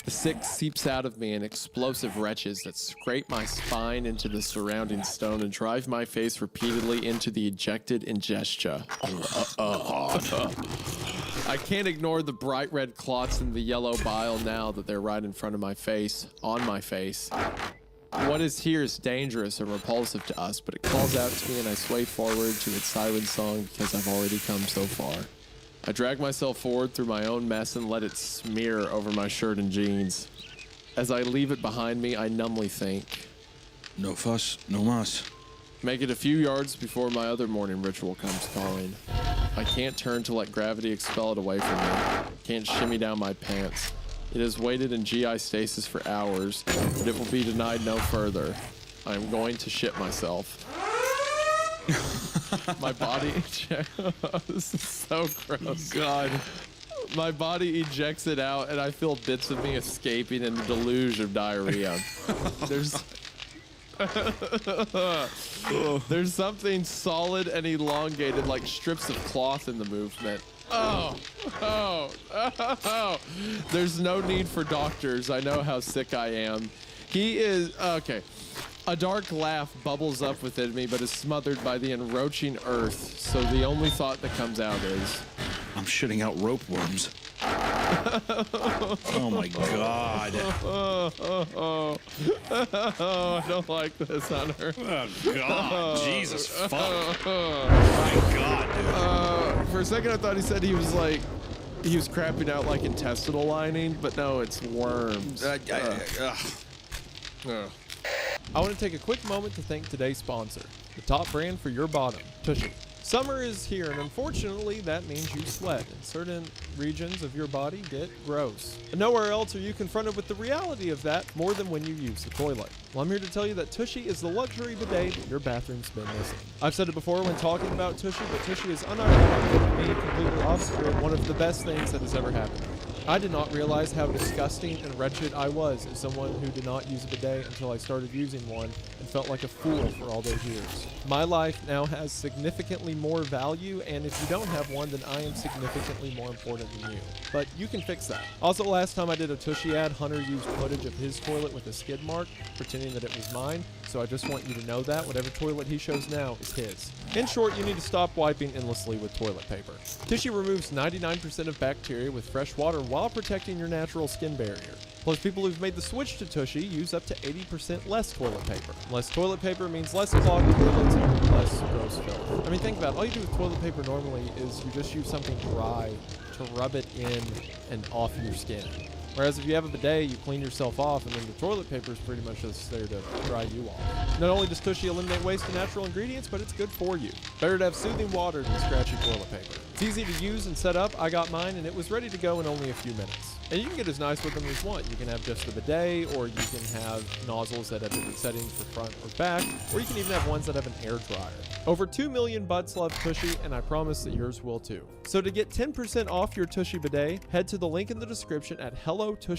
The sick seeps out of me in explosive retches that scrape my spine into the surrounding stone and drive my face repeatedly into the ejected ingestia. I can't ignore the bright red clots in the yellow bile now that they're right in front of my face, on my face. What is here is dangerous and repulsive to us, but it calls out to me and I sway forward to its siren song because I've already come so far. I drag myself forward through my own mess and let it smear over my shirt and jeans. As I leave it behind me, I numbly think, no fuss, no muss. Make it a few yards before my other morning ritual comes calling. I can't turn to let gravity expel it away from me. Can't shimmy down my pants. It has waited in GI stasis for hours, but it will be denied no further. I am going to shit myself. My body this is so gross. God. My body ejects it out, and I feel bits of me escaping in a deluge of diarrhea. There's something solid and elongated, like strips of cloth in the movement. Oh. There's no need for doctors. I know how sick I am. He is okay. A dark laugh bubbles up within me, but is smothered by the encroaching earth. So the only thought that comes out is, I'm shitting out rope worms. Oh my god. I don't like this, Hunter. Oh god. Jesus fuck. My god, dude. For a second, I thought he said he was crapping out like intestinal lining, but no, it's worms. I want to take a quick moment to thank today's sponsor, the top brand for your bottom, Tushy. Summer is here, and unfortunately, that means you sweat, and certain regions of your body get gross. And nowhere else are you confronted with the reality of that more than when you use the toilet. Well, I'm here to tell you that Tushy is the luxury bidet that your bathroom's been missing. I've said it before when talking about Tushy, but Tushy is unironically being completely off-script, one of the best things that has ever happened to me. I did not realize how disgusting and wretched I was as someone who did not use a bidet until I started using one and felt like a fool for all those years. My life now has significantly more value, and if you don't have one, then I am significantly more important than you. But you can fix that. Also, last time I did a Tushy ad, Hunter used footage of his toilet with a skid mark, pretending that it was mine, so I just want you to know that whatever toilet he shows now is his. In short, you need to stop wiping endlessly with toilet paper. Tushy removes 99% of bacteria with fresh water while protecting your natural skin barrier. Plus, people who've made the switch to Tushy use up to 80% less toilet paper. Less toilet paper means less clogged toilets and less gross filth. I mean, think about it. All you do with toilet paper normally is you just use something dry to rub it in and off your skin. Whereas if you have a bidet, you clean yourself off, and then the toilet paper is pretty much just there to dry you off. Not only does Tushy eliminate waste and natural ingredients, but it's good for you. Better to have soothing water than scratchy toilet paper. It's easy to use and set up. I got mine, and it was ready to go in only a few minutes. And you can get as nice with them as you want. You can have just the bidet, or you can have nozzles that have different settings for front or back, or you can even have ones that have an air dryer. Over 2 million butts love Tushy, and I promise that yours will too. So to get 10% off your Tushy bidet, head to the link in the description at hellotushy.com